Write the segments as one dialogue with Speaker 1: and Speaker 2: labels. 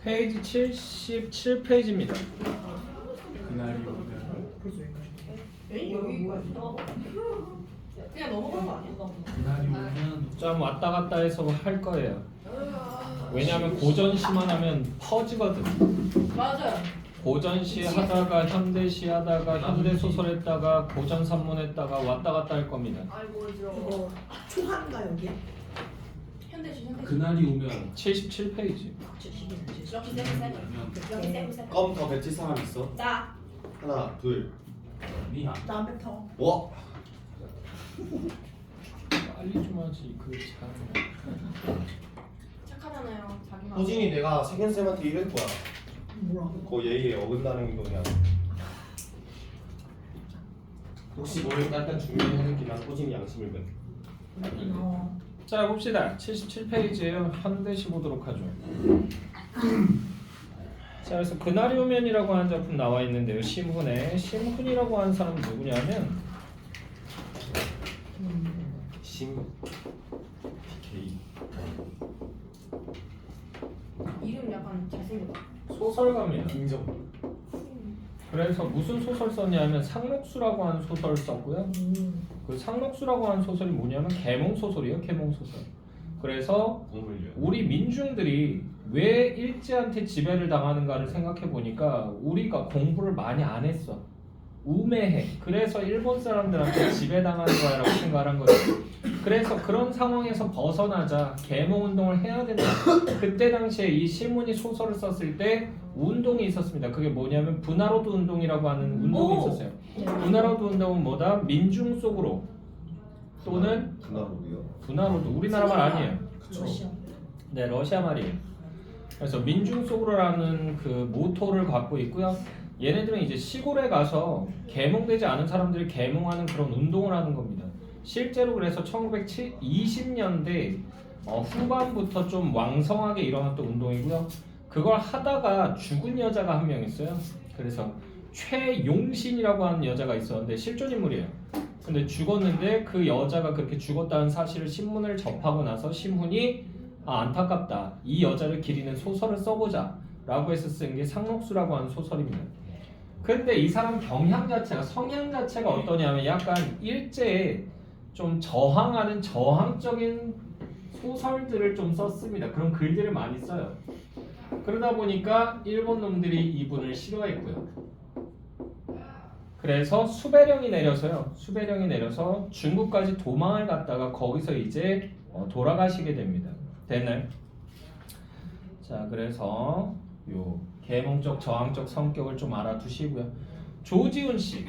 Speaker 1: 페이지 77페이지입니다.
Speaker 2: 그날이 오면
Speaker 3: 여기까지 그냥 넘어간 거 아니야?
Speaker 2: 그날이 오면
Speaker 1: 좀 왔다 갔다 해서 할 거예요. 왜냐하면 고전시만 하면 퍼지거든.
Speaker 3: 맞아요.
Speaker 1: 고전시 하다가 현대시 하다가 현대소설 했다가 고전 산문 했다가 왔다 갔다 할 겁니다.
Speaker 3: 아이고
Speaker 4: 이거 초한가 여기?
Speaker 3: 현대시
Speaker 2: 그날이 오면
Speaker 1: 77페이지.
Speaker 3: 여기 세븐
Speaker 5: 껌 더 뱉을 사람 있어?
Speaker 3: 나
Speaker 5: 하나, 둘.
Speaker 2: 미야
Speaker 4: 나 뱉어.
Speaker 5: 와.
Speaker 1: 빨리 좀 하지. 그 참.
Speaker 3: 착하잖아요. 자기만.
Speaker 5: 호진이 내가 세견쌤한테 이럴 거야.
Speaker 4: 뭐라고?
Speaker 5: 그거 예의에 어긋나는 거냐. 혹시 모르니까 일단 준비해놓기만 호진이 양심을 뱉.
Speaker 1: 자 봅시다. 77페이지에요. 현대시 보도록 하죠. 자 그래서 그날이 오면이라고 하는 작품 나와 있는데요. 심훈에 심훈이라고 하는 사람은 누구냐면
Speaker 5: 심. DK.
Speaker 3: 이름 약간 잘생겼다.
Speaker 1: 소설가입니다.
Speaker 5: 인정.
Speaker 1: 그래서 무슨 소설 썼냐면 상록수라고 하는 소설을 썼고요. 그 상록수라고 하는 소설이 뭐냐면 계몽소설이에요. 계몽소설. 그래서
Speaker 5: 공물려.
Speaker 1: 우리 민중들이 왜 일제한테 지배를 당하는가를 생각해 보니까 우리가 공부를 많이 안 했어. 우매해. 그래서 일본 사람들한테 지배당하는 거야라고 생각한 거죠. 그래서 그런 상황에서 벗어나자 계몽운동을 해야 된다. 그때 당시에 이 시문이 소설을 썼을 때 운동이 있었습니다. 그게 뭐냐면 분하로드 운동이라고 하는 운동이 있었어요. 분하로드 운동은 뭐다? 민중 속으로 또는
Speaker 5: 분하로드요.
Speaker 1: 분하로드 우리나라 말 아니에요.
Speaker 4: 러시아.
Speaker 1: 네, 러시아 말이에요. 그래서 민중 속으로라는 그 모토를 갖고 있고요. 얘네들은 이제 시골에 가서 계몽되지 않은 사람들이 계몽하는 그런 운동을 하는 겁니다. 실제로 그래서 1920년대 후반부터 좀 왕성하게 일어났던 운동이고요. 그걸 하다가 죽은 여자가 한 명 있어요. 그래서 최용신이라고 하는 여자가 있었는데 실존 인물이에요. 근데 죽었는데 그 여자가 그렇게 죽었다는 사실을 신문을 접하고 나서 신문이 안타깝다. 이 여자를 기리는 소설을 써보자 라고 해서 쓴 게 상록수라고 하는 소설입니다. 근데 이 사람 경향 자체가 성향 자체가 어떠냐면 약간 일제에 좀 저항하는 저항적인 소설들을 좀 썼습니다. 그런 글들을 많이 써요. 그러다 보니까 일본 놈들이 이분을 싫어했고요. 그래서 수배령이 내려서 중국까지 도망을 갔다가 거기서 이제 돌아가시게 됩니다. 됐나요? 자, 그래서 요 계몽적 저항적 성격을 좀 알아두시고요. 조지훈 씨.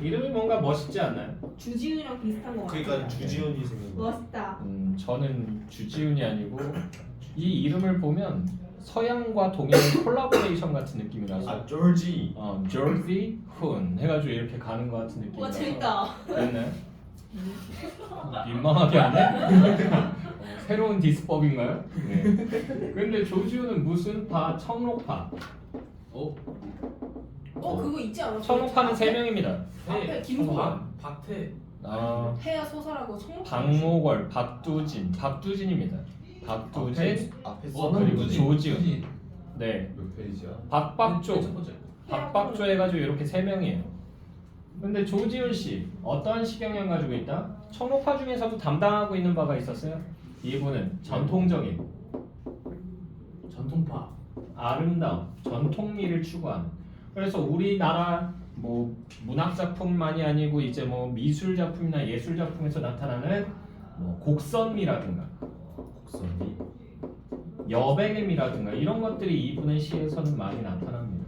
Speaker 1: 이름이 뭔가 멋있지 않나요?
Speaker 3: 주지훈이랑 비슷한 거 같아.
Speaker 5: 그러니까 주지훈이 생긴 거.
Speaker 3: 멋있다.
Speaker 1: 저는 주지훈이 아니고 이 이름을 보면 서양과 동양의 콜라보레이션 같은 느낌이라서
Speaker 5: 아 조지.
Speaker 1: 조지 훈 해가지고 이렇게 가는 것 같은
Speaker 3: 와
Speaker 1: 느낌이라서
Speaker 3: 재밌다.
Speaker 1: 됐나요? 민망하게 하네? 새로운 디스법인가요? 네. 근데 조지훈은 무슨 파? 청록파.
Speaker 3: 그거 있지 않았어?
Speaker 1: 청록파는 3명입니다.
Speaker 3: 앞에 김소환.
Speaker 2: 박태
Speaker 3: 해야 소설하고 청록.
Speaker 1: 박모걸, 박두진입니다. 박두진,
Speaker 5: 앞에
Speaker 1: 그리고 조지훈. 네.
Speaker 5: 몇 페이지야?
Speaker 1: 박박조.
Speaker 2: 첫 번째
Speaker 1: 박박조 해가지고 이렇게 3명이에요. 근데 조지훈 씨 어떠한 시경향 가지고 있다? 청록파 중에서도 담당하고 있는 바가 있었어요. 이분은 전통적인,
Speaker 2: 전통파
Speaker 1: 아름다운 전통미를 추구하는. 그래서 우리나라 뭐 문학 작품만이 아니고 이제 뭐 미술 작품이나 예술 작품에서 나타나는 뭐 곡선미라든가
Speaker 5: 곡선미.
Speaker 1: 여백음이라든가 이런 것들이 이분의 시에서는 많이 나타납니다.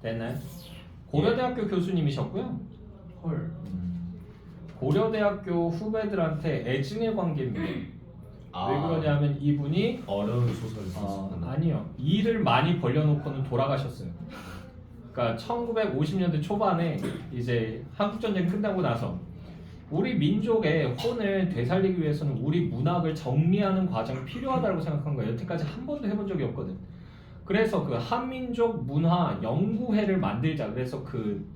Speaker 1: 됐나요? 고려대학교 교수님이셨고요.
Speaker 2: 헐
Speaker 1: 고려대학교 후배들한테 애증의 관계입니다. 왜 그러냐면 이분이
Speaker 5: 어려운 소설을 썼구나.
Speaker 1: 아니요, 일을 많이 벌려놓고는 돌아가셨어요. 그러니까 1950년대 초반에 이제 한국전쟁 끝나고 나서 우리 민족의 혼을 되살리기 위해서는 우리 문학을 정리하는 과정이 필요하다고 생각한 거예요. 여태까지 한 번도 해본 적이 없거든. 그래서 그 한민족 문화 연구회를 만들자. 그래서 그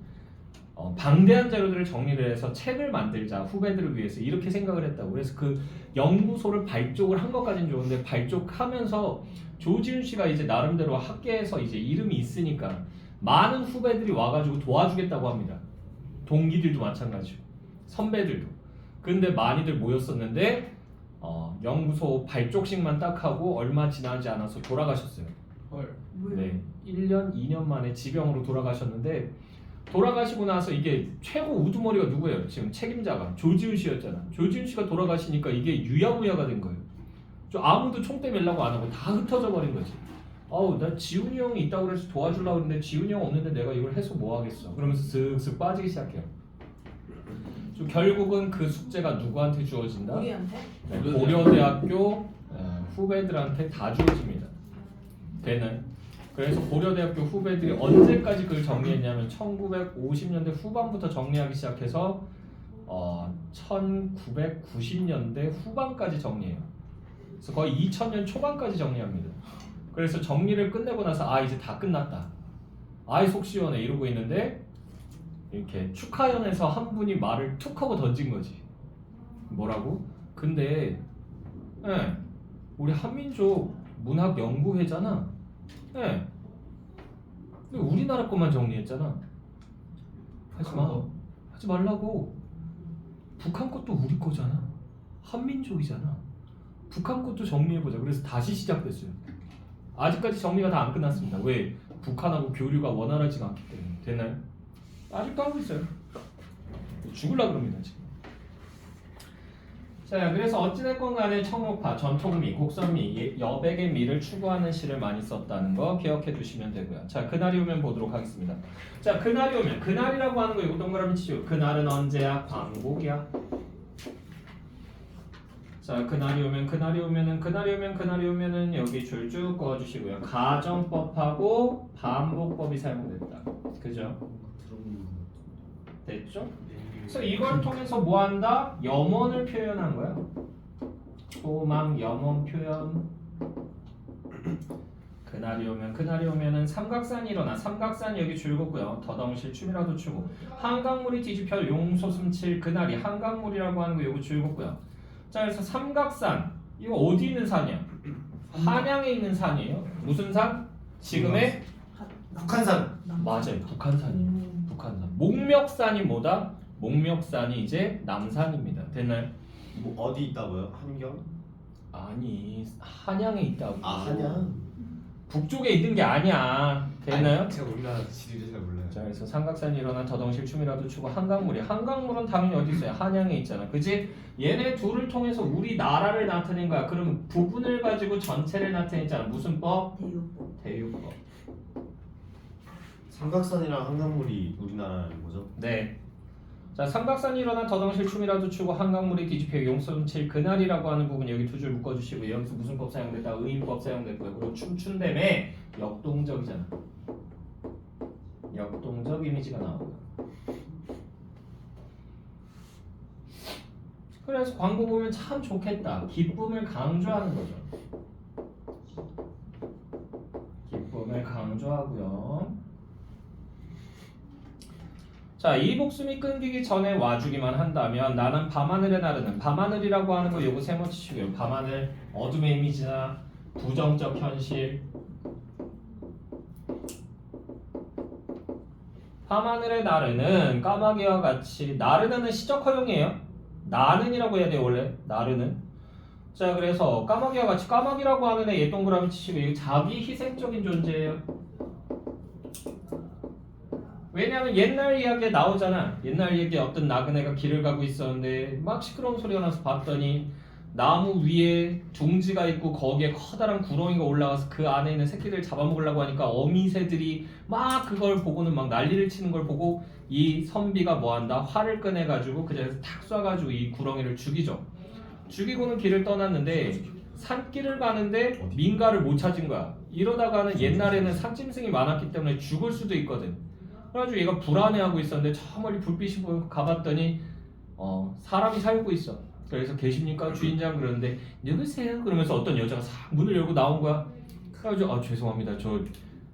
Speaker 1: 방대한 자료들을 정리를 해서 책을 만들자 후배들을 위해서 이렇게 생각을 했다고. 그래서 그 연구소를 발족을 한 것까지는 좋은데 발족하면서 조지훈 씨가 이제 나름대로 학계에서 이제 이름이 있으니까 많은 후배들이 와가지고 도와주겠다고 합니다. 동기들도 마찬가지고 선배들도. 근데 많이들 모였었는데 연구소 발족식만 딱 하고 얼마 지나지 않아서 돌아가셨어요.
Speaker 2: 헐.
Speaker 1: 네, 1년, 2년 만에 지병으로 돌아가셨는데 돌아가시고 나서 이게 최고 우두머리가 누구예요? 지금 책임자가 조지훈 씨였잖아. 조지훈 씨가 돌아가시니까 이게 유야무야가 된 거예요. 아무도 총대 밀라고 안 하고 다 흩어져 버린 거지. 나 지훈이 형이 있다고 그래서 도와주려고 했는데 지훈이 형 없는데 내가 이걸 해서 뭐 하겠어. 그러면서 슥슥 빠지기 시작해요. 결국은 그 숙제가 누구한테 주어진다?
Speaker 3: 우리한테?
Speaker 1: 네, 고려대학교 후배들한테 다 주어집니다. 되나요? 그래서 고려대학교 후배들이 언제까지 그걸 정리했냐면 1950년대 후반부터 정리하기 시작해서 1990년대 후반까지 정리해요. 그래서 거의 2000년 초반까지 정리합니다. 그래서 정리를 끝내고 나서 이제 다 끝났다. 속 시원해 이러고 있는데 이렇게 축하연에서 한 분이 말을 툭 하고 던진 거지. 뭐라고? 근데 우리 한민족 문학연구회잖아. 근데 우리나라 것만 정리했잖아. 하지 말라고. 북한 것도 우리 거잖아. 한민족이잖아. 북한 것도 정리해보자. 그래서 다시 시작됐어요. 아직까지 정리가 다 안 끝났습니다. 왜? 북한하고 교류가 원활하지가 않기 때문에. 됐나요? 아직도 하고 있어요. 죽으려고 그럽니다 지금. 자, 그래서 어찌됐건 간에 청록파, 전통미, 곡선미, 여백의 미를 추구하는 시를 많이 썼다는 거 기억해 두시면 되고요. 자, 그날이 오면 보도록 하겠습니다. 자, 그날이 오면, 그날이라고 하는 거 이거 동그라미 치죠. 그날은 언제야? 광복이야. 자, 그날이 오면은 여기 줄 쭉 그어주시고요. 가정법하고 반복법이 사용됐다. 그죠? 됐죠? 그래서 이걸 통해서 뭐 한다? 염원을 표현한 거야. 소망, 염원 표현. 그날이 오면은 삼각산이 일어나. 삼각산 여기 줄 긋고요. 더덩실 춤이라도 추고. 한강물이 뒤집혀 용솟음칠 그날이. 한강물이라고 하는 거 요거 줄 긋고요. 자, 그래서 삼각산 이거 어디 있는 산이야? 한양에 있는 산이에요. 무슨 산? 지금의
Speaker 5: 북한산.
Speaker 1: 맞아요. 북한산이에요. 북한산. 목멱산이 뭐다? 목멱산이 이제 남산입니다. 됐나요?
Speaker 5: 뭐 어디 있다고요? 한경?
Speaker 1: 아니, 한양에 있다고.
Speaker 5: 한양.
Speaker 1: 북쪽에 있는 게 아니야. 됐나요?
Speaker 5: 제가 우리나라 지리를 잘 몰라요.
Speaker 1: 자, 그래서 삼각산이 일어나 더덩실 춤이라도 추고. 한강물이. 한강물은 당연히 어디 있어요? 한양에 있잖아. 그지? 얘네 둘을 통해서 우리나라를 나타낸 거야. 그럼 부분을 가지고 전체를 나타냈잖아. 무슨 법?
Speaker 4: 대유법.
Speaker 1: 대유법.
Speaker 5: 삼각산이랑 한강물이 우리나라는 거죠?
Speaker 1: 네. 자, 삼각산이 일어나 더덩실 춤이라도 추고 한강물이 뒤집혀 용솟음칠 그날이라고 하는 부분 여기 두 줄 묶어주시고 여기서 무슨 법 사용됐다? 의인법 사용됐고요. 그리고 춤춘다며 역동적이잖아. 역동적 이미지가 나오고. 그래서 광고 보면 참 좋겠다. 기쁨을 강조하는 거죠. 기쁨을 강조하고요. 자, 이 복숭이 끊기기 전에 와주기만 한다면 나는 밤하늘에 나르는. 밤하늘이라고 하는 거 요거 세모 치시고요. 밤하늘, 어둠의 이미지나 부정적 현실. 밤하늘에 나르는 까마귀와 같이. 나르는은 시적 허용이에요. 나는이라고 해야 돼요 원래. 나르는. 자, 그래서 까마귀와 같이. 까마귀라고 하는 애 동그라미 치시고 이거 자기 희생적인 존재예요. 왜냐하면 옛날 이야기에 나오잖아. 옛날 얘기에 어떤 나그네가 길을 가고 있었는데 막 시끄러운 소리가 나서 봤더니 나무 위에 둥지가 있고 거기에 커다란 구렁이가 올라와서 그 안에 있는 새끼들 잡아먹으려고 하니까 어미새들이 막 그걸 보고는 막 난리를 치는 걸 보고 이 선비가 뭐한다? 활을 꺼내가지고 그 자리에서 탁 쏴가지고 이 구렁이를 죽이죠. 죽이고는 길을 떠났는데 산길을 가는데 민가를 못 찾은 거야. 이러다가는 옛날에는 산짐승이 많았기 때문에 죽을 수도 있거든. 그래가지고 얘가 불안해하고 있었는데 저 멀리 불빛이 보여 가봤더니 사람이 살고 있어. 그래서 계십니까 주인장? 그러는데 누구세요? 그러면서 어떤 여자가 싹 문을 열고 나온 거야. 그래가지고 죄송합니다. 저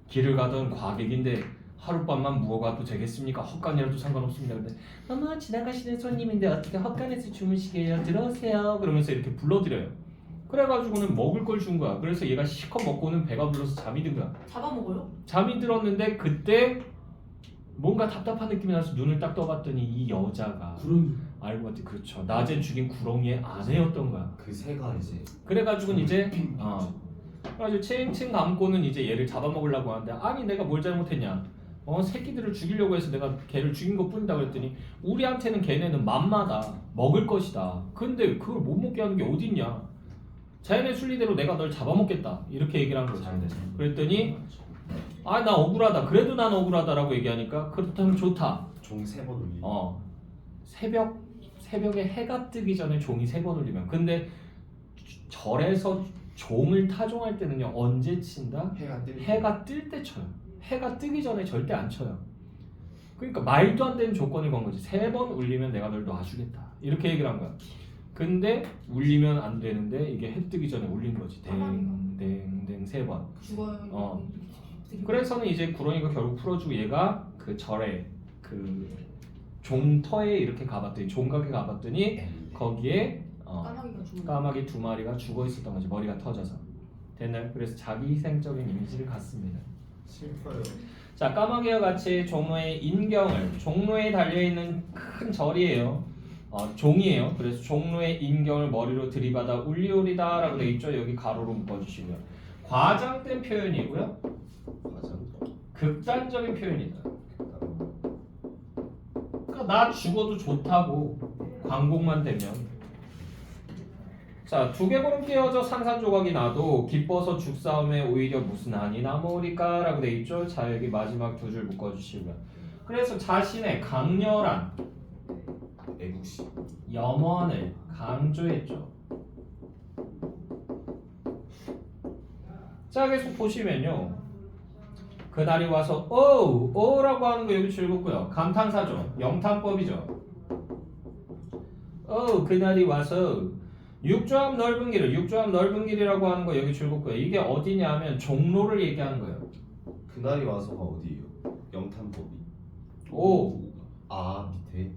Speaker 1: 길을 가던 과객인데 하룻밤만 묵어가도 되겠습니까? 헛간이라도 상관없습니다. 근데 어머 지나가시는 손님인데 어떻게 헛간에서 주무시게요? 들어오세요. 그러면서 이렇게 불러드려요. 그래가지고는 먹을 걸 준 거야. 그래서 얘가 실컷 먹고는 배가 불러서 잠이 든 거야.
Speaker 3: 잡아먹어요?
Speaker 1: 잠이 들었는데 그때 뭔가 답답한 느낌이 나서 눈을 딱 떠봤더니 이 여자가
Speaker 2: 구렁이.
Speaker 1: 알고 봤더니 그렇죠. 낮에 죽인 구렁이의 아내였던 거야.
Speaker 5: 그 새가 이제
Speaker 1: 그래가지고는 이제 그래가지고 칭칭 감고는 이제 얘를 잡아먹으려고 하는데 아니 내가 뭘 잘못했냐? 새끼들을 죽이려고 해서 내가 걔를 죽인 것뿐이다 그랬더니 우리한테는 걔네는 맘마다 먹을 것이다. 근데 그걸 못 먹게 하는 게 어딨냐? 자연의 순리대로 내가 널 잡아먹겠다 이렇게 얘기를 한 거지. 그랬더니 아 나 억울하다. 그래도 난 억울하다라고 얘기하니까 그렇다면 좋다.
Speaker 5: 종 3번 울리.
Speaker 1: 새벽에 해가 뜨기 전에 종이 3번 울리면 근데 절에서 종을 타종할 때는요 언제 친다? 해가 뜰 때 쳐요. 해가 뜨기 전에 절대 안 쳐요. 그러니까 말도 안 되는 조건을 건 거지. 3번 울리면 내가 널 놔주겠다 이렇게 얘기를 한 거야. 근데 울리면 안 되는데 이게 해 뜨기 전에 울린 거지. 댕댕댕 3번.
Speaker 3: 죽어요.
Speaker 1: 그래서는 이제 구렁이가 결국 풀어주고 얘가 그 절에 그 종터에 이렇게 가봤더니 종각에 가봤더니 거기에
Speaker 3: 까마귀가 죽어.
Speaker 1: 까마귀 2마리가 죽어 있었던 거지. 머리가 터져서. 됐나요? 그래서 자기 희생적인 이미지를 갖습니다.
Speaker 5: 슬퍼요.
Speaker 1: 자, 까마귀와 같이 종로의 인경을 종로에 달려있는 큰 절이에요. 종이에요. 그래서 종로의 인경을 머리로 들이받아 울리오리다 라고 되어 있죠. 여기 가로로 묶어주시고요. 과장된 표현이고요.
Speaker 5: 과장.
Speaker 1: 극단적인 표현이다. 그러니까 나 죽어도 좋다고 광복만 되면. 자, 두개골은 깨어져 산산조각이 나도 기뻐서 죽싸움에 오히려 무슨 한이 남으리까 라고 돼 있죠. 자, 여기 마지막 2줄 묶어주시고요. 그래서 자신의 강렬한
Speaker 5: 애국심.
Speaker 1: 염원을 강조했죠. 자, 계속 보시면요. 그날이 와서 오라고 하는 거 여기 줄긋고요. 감탄사죠. 영탄법이죠. 그날이 와서 육조암 넓은 길을 육조암 넓은 길이라고 하는 거 여기 줄긋고요. 이게 어디냐면 종로를 얘기하는 거예요.
Speaker 5: 그날이 와서가 어디예요? 영탄법이. 밑에.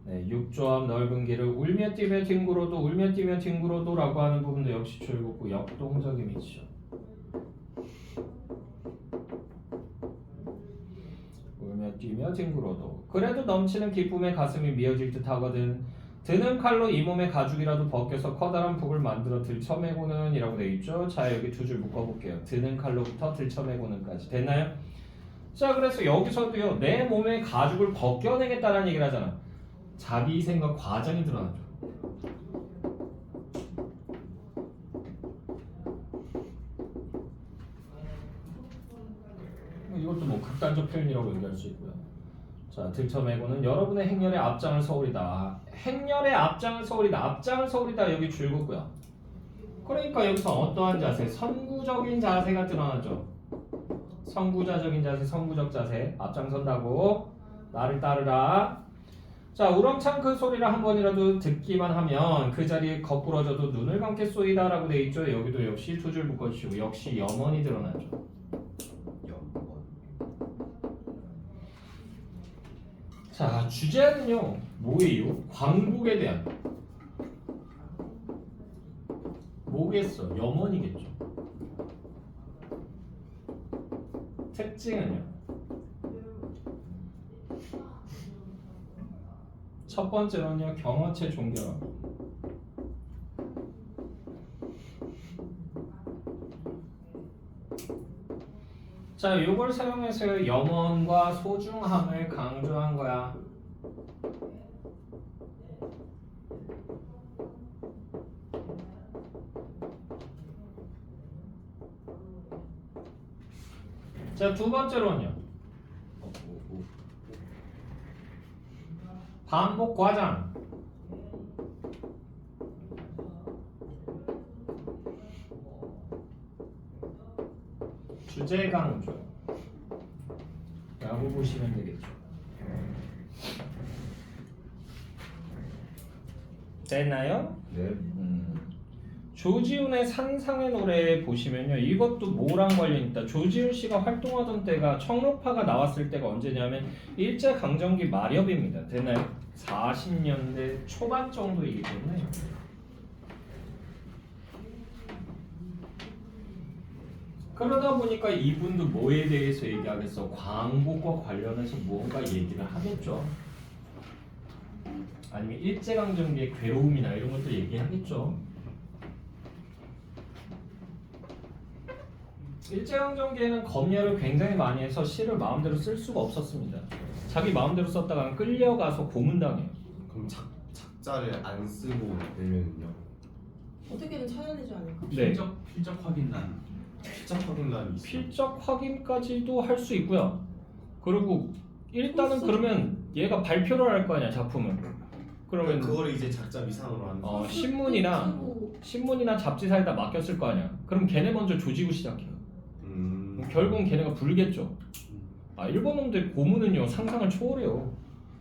Speaker 1: 네, 육조암 넓은 길을 울며 뛰며 뒹굴어도 울며 뛰며 뒹굴어도라고 하는 부분도 역시 줄긋고 역동적 이미지죠. 울며 뛰며 뒹굴어도 그래도 넘치는 기쁨에 가슴이 미어질 듯 하거든. 드는 칼로 이 몸의 가죽이라도 벗겨서 커다란 북을 만들어 들쳐매고는 이라고 되어 있죠. 자, 여기 2줄 묶어볼게요. 드는 칼로부터 들쳐매고는까지. 됐나요? 자, 그래서 여기서도요 내 몸의 가죽을 벗겨내겠다는 얘기를 하잖아. 자기 희생과 과정이 드러나죠. 이것도 뭐 극단적 표현이라고 얘기할 수 있고요. 자, 들쳐매고는 여러분의 행렬의 앞장을 서오리다. 행렬의 앞장을 서오리다. 앞장을 서오리다 여기 줄긋고요. 그러니까 여기서 어떠한 자세? 선구적인 자세가 드러나죠. 선구자적인 자세, 선구적 자세. 앞장선다고 나를 따르라. 자, 우렁찬 그 소리를 한 번이라도 듣기만 하면 그 자리에 거꾸러져도 눈을 감겠소이다 라고 되어 있죠. 여기도 역시 2줄 묶어주시고 역시 염원이 드러나죠.
Speaker 5: 영원.
Speaker 1: 자, 주제는요 뭐예요? 광복에 대한 뭐겠어? 염원이겠죠. 특징은요 첫 번째로는요 경어체 존경함. 자, 요걸 사용해서 염원과 소중함을 강조한 거야. 자, 두 번째로는요 반복 과장. 주제 강조 라고 보시면 되겠죠. 됐나요?
Speaker 5: 네.
Speaker 1: 조지훈의 산상의 노래 보시면요, 이것도 뭐랑 관련 있다. 조지훈 씨가 활동하던 때가 청록파가 나왔을 때가 언제냐면 일제 강점기 말엽입니다. 됐나요? 40년대 초반 정도이기 때문에. 그러다 보니까 이분도 뭐에 대해서 얘기하겠어? 광복과 관련해서 뭔가 얘기를 하겠죠. 아니면 일제강점기의 괴로움이나 이런 것도 얘기하겠죠. 일제강점기에는 검열을 굉장히 많이 해서 시를 마음대로 쓸 수가 없었습니다. 자기 마음대로 썼다가 끌려가서 고문당해요.
Speaker 5: 그럼 작자를 안 쓰고 내면은요?
Speaker 3: 어떻게든 찾아내지 않을까?
Speaker 1: 네.
Speaker 2: 필적 확인란.
Speaker 5: 필적 확인란이 있어요.
Speaker 1: 필적 확인까지도 할 수 있고요. 그리고 일단은 그러면 얘가 발표를 할 거 아니야, 작품을. 그러면
Speaker 5: 그거를 이제 작자 미상으로 하는 거.
Speaker 1: 신문이나 잡지사에다 맡겼을 거 아니야. 그럼 걔네 먼저 조지고 시작해요. 결국은 걔네가 불겠죠. 일본 놈들 고문은요 상상을 초월해요.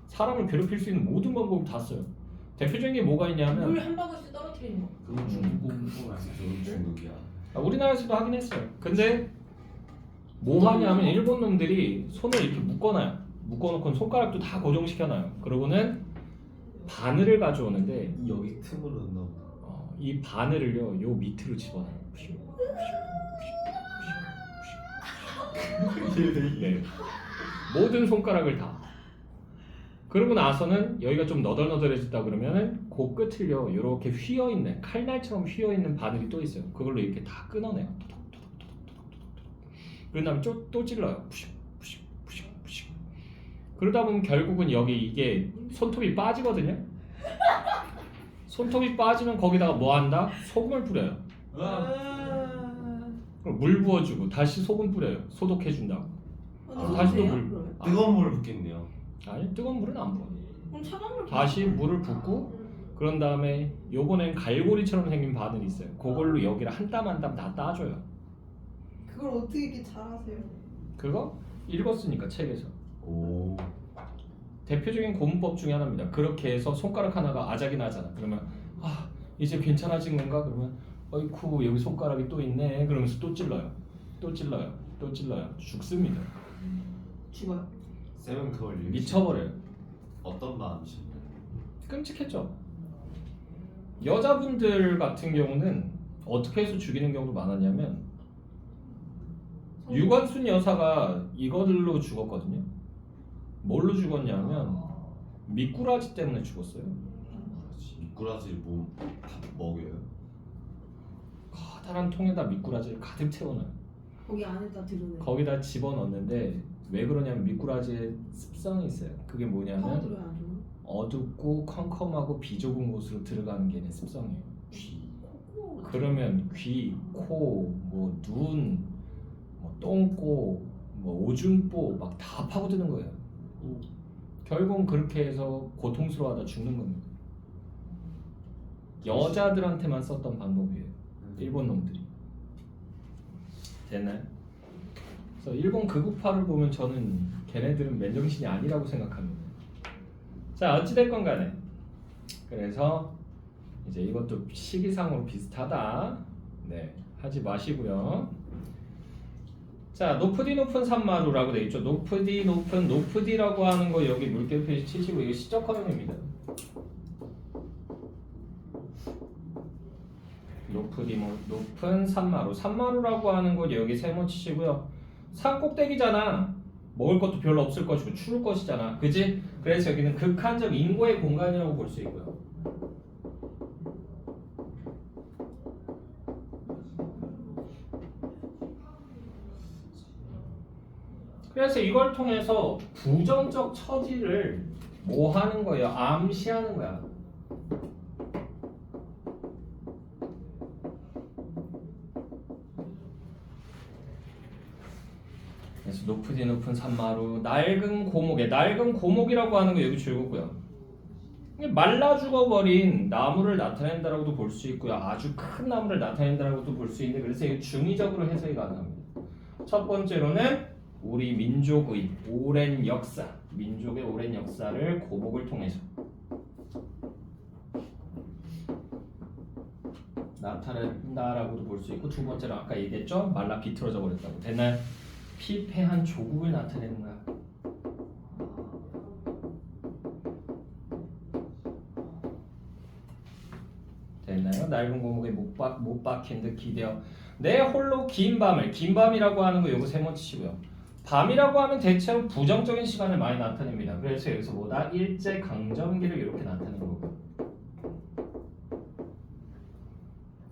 Speaker 1: 사람을 괴롭힐 수 있는 모든 방법을 다 써요. 대표적인 게 뭐가 있냐면
Speaker 3: 물 한 방울씩 떨어뜨리는 거.
Speaker 2: 그건 중국고 아니야?
Speaker 5: 저는 중국이야.
Speaker 1: 우리나라에서도 하긴 했어요. 근데 뭐 하냐면 일본 놈들이 손을 이렇게 묶어놓고 손가락도 다 고정시켜놔요. 그러고는 바늘을 가져오는데
Speaker 5: 여기 틈으로 넣나 보다.
Speaker 1: 이 바늘을요 요 밑으로 집어넣어요. 네. 모든 손가락을 다. 그러고 나서는 여기가 좀 너덜너덜해졌다 그러면은 그 끝을요 이렇게 휘어있는 칼날처럼 휘어있는 바늘이 또 있어요. 그걸로 이렇게 다 끊어내요. 그런 다음에 또 찔러요. 푸식. 그러다 보면 결국은 여기 이게 손톱이 빠지거든요. 손톱이 빠지면 거기다가 뭐 한다? 소금을 뿌려요. 그럼 물 부어주고 다시 소금 뿌려요. 소독해준다고. 다시 또 물.
Speaker 5: 뜨거운 물을 붓겠네요.
Speaker 1: 아니 뜨거운 물은 안 부어.
Speaker 3: 그럼 차가운 물.
Speaker 1: 다시 물을 붓고 그런 다음에 요번엔 갈고리처럼 생긴 바늘이 있어요. 그걸로 여기를 한 땀 한 땀 다 따줘요.
Speaker 4: 그걸 어떻게 이렇게 잘하세요?
Speaker 1: 그거 읽었으니까 책에서.
Speaker 5: 오.
Speaker 1: 대표적인 고문법 중에 하나입니다. 그렇게 해서 손가락 하나가 아작이 나잖아. 그러면 이제 괜찮아진 건가? 그러면 어이쿠 여기 손가락이 또 있네. 그러면서 또 찔러요. 죽습니다.
Speaker 3: 죽어요.
Speaker 5: 쌤은 그걸 읽으시
Speaker 1: 미쳐버려요.
Speaker 5: 어떤 마음이셨나요?
Speaker 1: 끔찍했죠. 여자분들 같은 경우는 어떻게 해서 죽이는 경우도 많았냐면 유관순 여사가 이걸로 죽었거든요. 뭘로 죽었냐면 미꾸라지 때문에 죽었어요.
Speaker 5: 미꾸라지를 밥 먹여요?
Speaker 1: 커다란 통에다 미꾸라지를 가득 채워놔요.
Speaker 3: 거기 안에다 들어내.
Speaker 1: 거기다 집어넣는데 왜 그러냐면 미꾸라지의 습성이 있어요. 그게 뭐냐면
Speaker 3: 파고들어야죠.
Speaker 1: 어둡고 컴컴하고 비좁은 곳으로 들어가는 게 얘네 습성이에요.
Speaker 5: 귀.
Speaker 1: 그러면 귀, 코, 뭐 눈, 뭐 똥꼬, 뭐 오줌보 막 다 파고드는 거예요. 결국은 그렇게 해서 고통스러워하다 죽는 겁니다. 여자들한테만 썼던 방법이에요. 일본 놈들이. 됐나요? 그래서 일본 극우파를 보면 저는 걔네들은 맨정신이 아니라고 생각합니다. 자 어찌됐건 간에 그래서 이제 이것도 시기상으로 비슷하다. 네 하지 마시고요. 자 높디 높은 산마루라고 돼 있죠. 높디 높은 높디라고 하는 거 여기 물결 표시 치시고 이거 시적 허용입니다. 높디 높은 산마루. 산마루라고 하는 거 여기 세모 치시고요. 산 꼭대기잖아. 먹을 것도 별로 없을 것이고 추울 것이잖아. 그지? 그래서 여기는 극한적 인고의 공간이라고 볼 수 있고요. 그래서 이걸 통해서 부정적 처지를 뭐 하는 거예요? 암시하는 거야. 그래서 높디 높은 산마루, 낡은 고목에, 낡은 고목이라고 하는 거 여기 줄거고요. 말라 죽어버린 나무를 나타낸다라고도 볼 수 있고요. 아주 큰 나무를 나타낸다라고도 볼 수 있는데 그래서 이거 중의적으로 해석이 가능합니다. 첫 번째로는 우리 민족의 오랜 역사, 민족의 오랜 역사를 고목을 통해서 나타낸다라고도 볼 수 있고 두 번째로 아까 얘기했죠? 말라 비틀어져 버렸다고. 됐나요? 피폐한 조국을 나타내는 거야. 됐나요? 낡은 고목에 못 박힌 듯 기대어 내 홀로 긴 밤을 긴 밤이라고 하는 거 요거 세모 치시고요. 밤이라고 하면 대체로 부정적인 시간을 많이 나타냅니다. 그래서 여기서 뭐다? 일제 강점기를 이렇게 나타내는 거고요.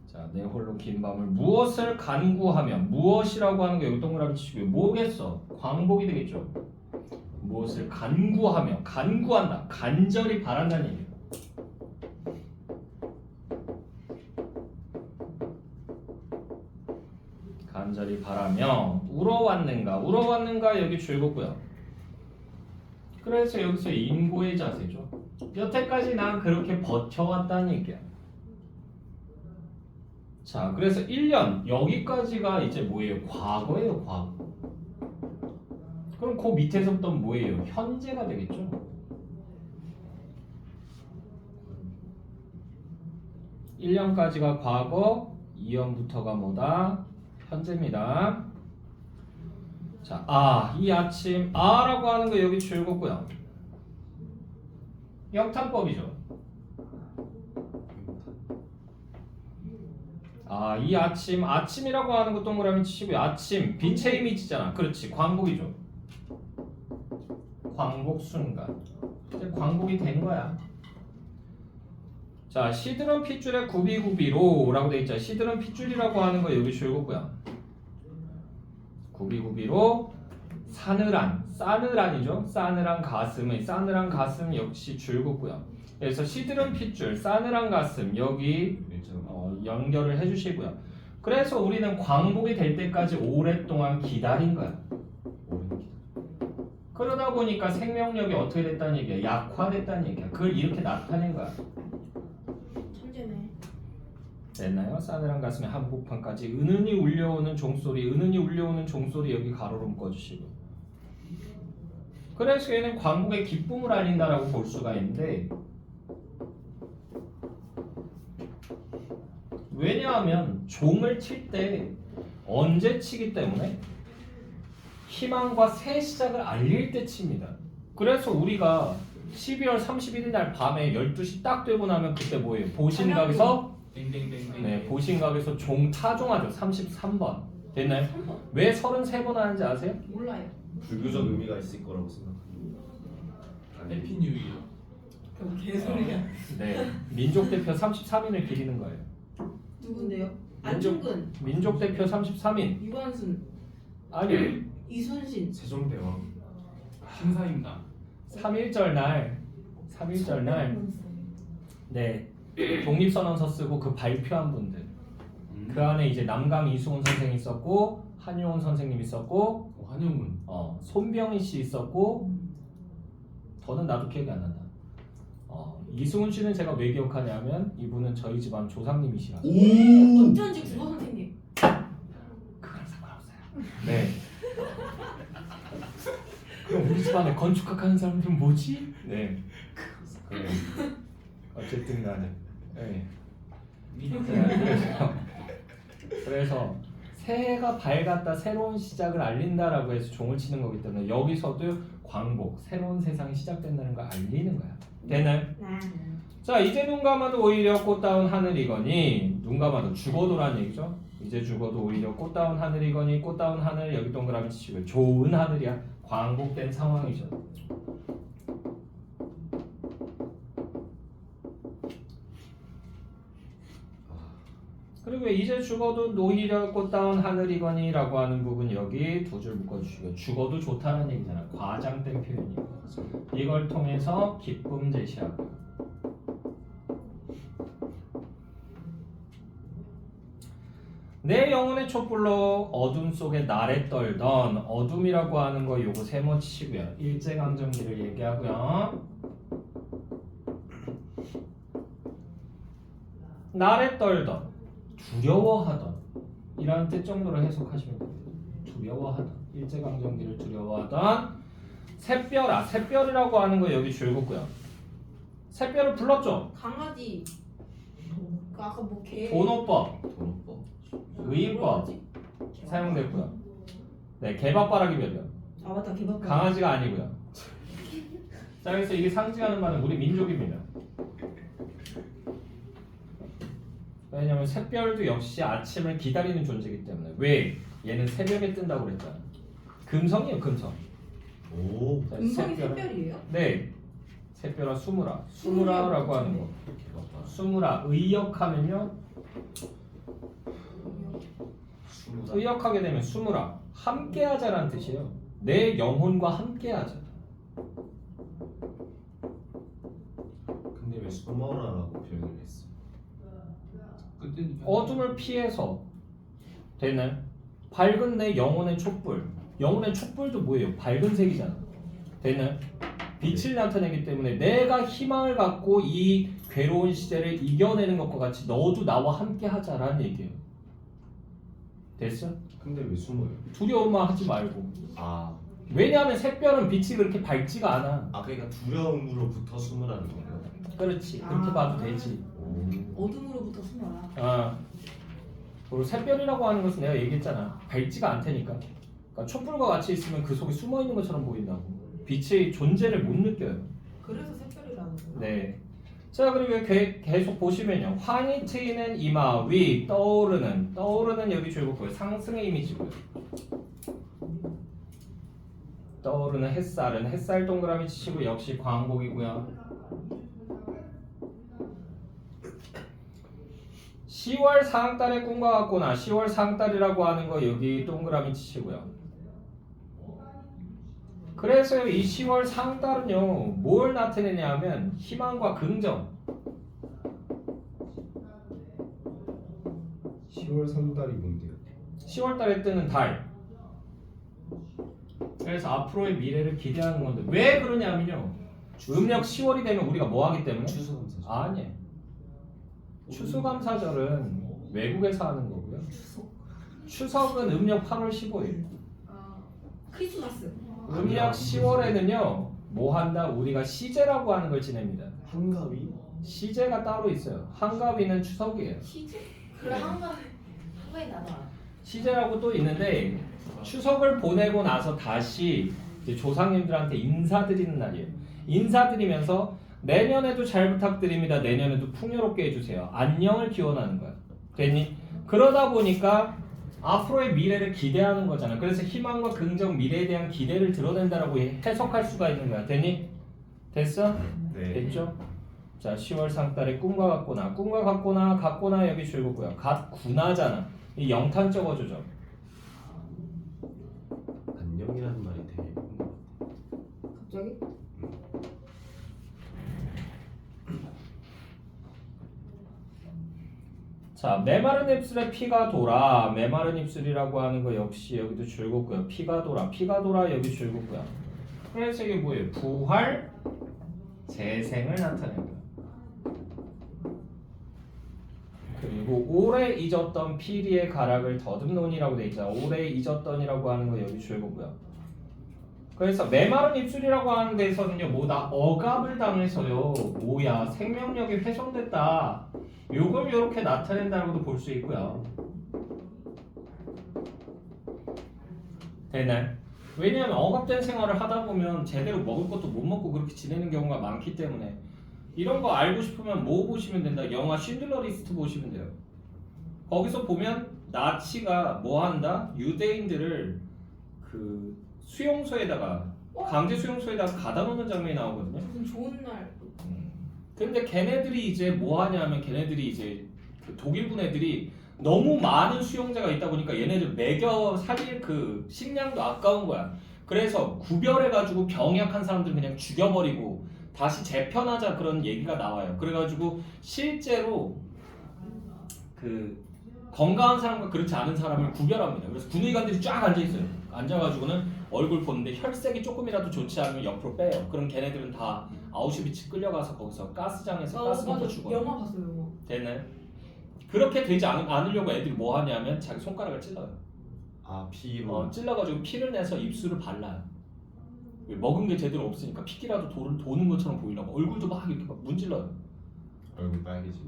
Speaker 1: 자, 내 홀로 긴 밤을 무엇을 간구하며 무엇이라고 하는 거 여기 동그라미 치시고요. 뭐겠어? 광복이 되겠죠. 무엇을 간구하며 간구한다. 간절히 바란다는 얘기예요. 간절히 바라며 울어왔는가 여기 줄거고요. 그래서 여기서 인고의 자세죠. 여태까지 난 그렇게 버텨왔다는 얘기야. 자, 그래서 1년 여기까지가 이제 뭐예요? 과거예요, 과거. 그럼 그 밑에서부터 뭐예요? 현재가 되겠죠. (1년까지가) 과거, 2년부터가 뭐다? 현재입니다. 자, 이 아침 라고 하는 거 여기 줄거고요. 역탄법이죠. 이 아침이라고 하는 거 동그라미 치시고요. 아침 빛의 이미지잖아. 그렇지, 광복이죠. 광복 순간. 이제 광복이 된 거야. 자, 시드런 핏줄에 구비구비로 라고 돼 있죠. 시드런 핏줄이라고 하는 거 여기 줄거고요. 구비구비로 싸늘한이죠. 싸늘한 가슴 역시 줄거고요. 그래서 시드런 핏줄, 싸늘한 가슴 여기 연결을 해주시고요. 그래서 우리는 광복이 될 때까지 오랫동안 기다린 거야. 그러다 보니까 생명력이 어떻게 됐다는 얘기야? 약화됐다는 얘기야. 그걸 이렇게 나타낸 거야.
Speaker 3: 천재네.
Speaker 1: 됐나요? 싸늘한 가슴에 한복판까지 은은히 울려오는 종소리 여기 가로로 묶어주시고. 그래서 얘는 광복의 기쁨을 알린다라고 볼 수가 있는데, 왜냐하면 종을 칠 때 언제 치기 때문에 희망과 새 시작을 알릴 때 칩니다. 그래서 우리가 12월 31일 날 밤에 12시 딱 되고 나면 그때 뭐예요? 보신각에서 보신각에서 종 타종하죠. 33번. 됐나요?
Speaker 3: 3번.
Speaker 1: 왜 33번 하는지 아세요?
Speaker 3: 몰라요.
Speaker 5: 불교적 의미가 있을 거라고 생각합니다.
Speaker 2: 해피 뉴 이어.
Speaker 3: 그럼 개소리야.
Speaker 1: 네. 민족 대표 33인을 기리는 거예요.
Speaker 3: 누군데요? 안중근,
Speaker 1: 민족 대표 33인.
Speaker 3: 유관순,
Speaker 1: 아니,
Speaker 3: 이순신.
Speaker 5: 세종대왕.
Speaker 2: 신사임당.
Speaker 1: 3.1절 날 네. 독립선언서 쓰고 그 발표한 분들. 그 안에 이제 남강 이수훈 선생이 있었고, 한효원 선생님 있었고,
Speaker 2: 한용운.
Speaker 1: 손병희 씨 있었고, 더는 나도 기억이 안 난다. 이수훈 씨는 제가 왜 기억하냐면 이분은 저희 집안 조상님이시라서.
Speaker 3: 은퇴한지 국어 선생님.
Speaker 1: 그건 상관없어요. 네. 그럼 우리 집안에 건축학 하는 사람들은 뭐지? 네. 그래. 어쨌든 간에. 네. 그래서 새해가 밝았다, 새로운 시작을 알린다라고 해서 종을 치는 거기 때문에 여기서도 광복, 새로운 세상이 시작된다는 걸 알리는 거야. 되나요?
Speaker 3: 네.
Speaker 1: 자, 이제 눈 감아도 오히려 꽃다운 하늘이거니, 눈 감아도 죽어도란 얘기죠. 이제 죽어도 오히려 꽃다운 하늘이거니, 꽃다운 하늘 여기 동그라미 치시고요. 좋은 하늘이야. 광복된 상황이죠. 그리고 이제 죽어도 오히려 꽃다운 하늘이거니 라고 하는 부분 여기 두 줄 묶어주시고요. 죽어도 좋다는 얘기잖아. 과장된 표현이고. 이걸 통해서 기쁨 제시하고. 내 영혼의 촛불로 어둠 속에 나래 떨던, 어둠이라고 하는 거 요거 세모 치시고요. 일제강점기를 얘기하고요. 나래 떨던, 두려워하던 이라는 뜻 정도로 해석하시면 됩니다. 두려워하던, 일제강점기를 두려워하던 샛별아, 샛별이라고 하는 거 여기 줄거고요. 샛별을 불렀죠.
Speaker 3: 강아지. 그 아까 뭐개
Speaker 1: 본호법,
Speaker 5: 돈법.
Speaker 1: 의인법 사용됐고요. 네, 개밥바라기 별이요.
Speaker 3: 아 맞다 개밥.
Speaker 1: 강아지가 아니고요. 자, 그래서 이게 상징하는 바는 우리 민족입니다. 왜냐면 샛별도 역시 아침을 기다리는 존재이기 때문에. 왜? 얘는 새벽에 뜬다고 그랬잖아. 금성이에요, 금성.
Speaker 5: 오.
Speaker 1: 자,
Speaker 3: 음성이
Speaker 1: 샛별은-
Speaker 3: 샛별이에요?
Speaker 1: 네, 샛별아 수무라, 수무라라고 하는 거. 수무라 의역하면요, 의역하게 되면 수무라 함께하자라는 뜻이에요. 내 영혼과 함께하자.
Speaker 5: 근데 왜 수머라라고 표현을 했어?
Speaker 2: 그때는
Speaker 1: 어둠을 피해서 되는 밝은 내 영혼의 촛불. 영혼의 촛불도 뭐예요? 밝은 색이잖아. 되는 빛을 나타내기 때문에 내가 희망을 갖고 이 괴로운 시대를 이겨내는 것과 같이 너도 나와 함께 하자라는 얘기예요. 됐어?
Speaker 5: 근데 왜 숨어요?
Speaker 1: 두려움만 하지 말고.
Speaker 5: 아,
Speaker 1: 왜냐하면 샛별은 빛이 그렇게 밝지가 않아.
Speaker 5: 그러니까 두려움으로부터 숨으라는 건가요?
Speaker 1: 그렇지. 그렇게
Speaker 3: 아.
Speaker 1: 봐도 되지.
Speaker 5: 오.
Speaker 3: 어둠으로부터 숨어라.
Speaker 1: 아. 그리고 샛별이라고 하는 것은 내가 얘기했잖아. 밝지가 않다니까. 그러니까 촛불과 같이 있으면 그 속에 숨어 있는 것처럼 보인다고. 빛의 존재를 못 느껴요.
Speaker 3: 그래서 샛별이라는 거야.
Speaker 1: 네. 자, 그리고 계속 보시면요. 환히 트이는 이마 위 떠오르는 여기 줄곧 상승의 이미지고요. 떠오르는 햇살은 햇살 동그라미 치시고 역시 광복이고요. 10월 상달의 꿈과 같구나. 10월 상달이라고 하는 거 여기 동그라미 치시고요. 그래서 이 10월 상달은요 뭘 나타내냐 하면 희망과 긍정.
Speaker 5: 10월 3달이 뭔데요?
Speaker 1: 10월 달에 뜨는 달. 그래서 앞으로의 미래를 기대하는 건데 왜 그러냐면요 음력 10월이 되면 우리가 뭐 하기 때문에?
Speaker 5: 추수감사절.
Speaker 1: 아니에요. 추수감사절은 외국에서 하는 거고요. 추석은 음력 8월 15일.
Speaker 3: 아 크리스마스.
Speaker 1: 음력 10월에는요 뭐 한다? 우리가 시제라고 하는 걸 지냅니다.
Speaker 5: 한가위?
Speaker 1: 시제가 따로 있어요. 한가위는 추석이에요.
Speaker 3: 시제? 그래 한가위 나도 알아.
Speaker 1: 시제라고 또 있는데 추석을 보내고 나서 다시 이제 조상님들한테 인사드리는 날이에요. 인사드리면서 내년에도 잘 부탁드립니다. 내년에도 풍요롭게 해주세요. 안녕을 기원하는 거야. 됐니? 그러다 보니까 앞으로의 미래를 기대하는 거잖아. 그래서 희망과 긍정, 미래에 대한 기대를 드러낸다라고 해석할 수가 있는 거야. 됐니? 됐어?
Speaker 5: 네.
Speaker 1: 됐죠? 자, 10월 상달에 꿈과 같구나. 꿈과 같구나 여기 줄고요. 같구나잖아. 이 영탄 적어주죠.
Speaker 5: 안녕이라는 말이 되게 예쁜 것 같아.
Speaker 3: 갑자기?
Speaker 1: 자, 메마른 입술에 피가 돌아. 메마른 입술이라고 하는 거 역시 여기도 줄고요. 피가 돌아 여기 줄고요. 그래서 이게 뭐예요? 부활, 재생을 나타내고요. 그리고 오래 잊었던 피리의 가락을 더듬노니라고 돼 있잖아. 오래 잊었던이라고 하는 거 여기 줄고요. 그래서 메마른 입술이라고 하는 데서는요, 뭐다 억압을 당해서요, 뭐야 생명력이 훼손됐다. 요걸 이렇게 나타낸다고도 볼 수 있고요. 되나요? 왜냐하면 억압된 생활을 하다 보면 제대로 먹을 것도 못 먹고 그렇게 지내는 경우가 많기 때문에 이런 거 알고 싶으면 뭐 보시면 된다. 영화 쉰들러 리스트 보시면 돼요. 거기서 보면 나치가 뭐 한다? 유대인들을 그 수용소에다가 강제 수용소에다가 가다 놓는 장면이 나오거든요.
Speaker 3: 무슨 좋은 날.
Speaker 1: 근데 걔네들이 이제 뭐 하냐면 걔네들이 이제 그 독일군 애들이 너무 많은 수용자가 있다 보니까 얘네들 먹여 살릴 그 식량도 아까운 거야. 그래서 구별해가지고 병약한 사람들 그냥 죽여버리고 다시 재편하자 그런 얘기가 나와요. 그래가지고 실제로 그 건강한 사람과 그렇지 않은 사람을 구별합니다. 그래서 군의관들이 쫙 앉아있어요. 앉아가지고는 얼굴 보는데 혈색이 조금이라도 좋지 않으면 옆으로 빼요. 그럼 걔네들은 다 아우슈비츠 끌려가서 거기서 가스장에서 가스 먹고 죽어요.
Speaker 3: 영화 봤어요 영화.
Speaker 1: 됐나요? 그렇게 되지 않으려고 애들이 뭐 하냐면 자기 손가락을 찔러요.
Speaker 5: 아, 피로.
Speaker 1: 찔러가지고 피를 내서 입술을 발라요. 왜 먹은 게 제대로 없으니까 피기라도 도는 것처럼 보이려고 얼굴도 막 이렇게 막 문질러요.
Speaker 5: 얼굴 빨개지고.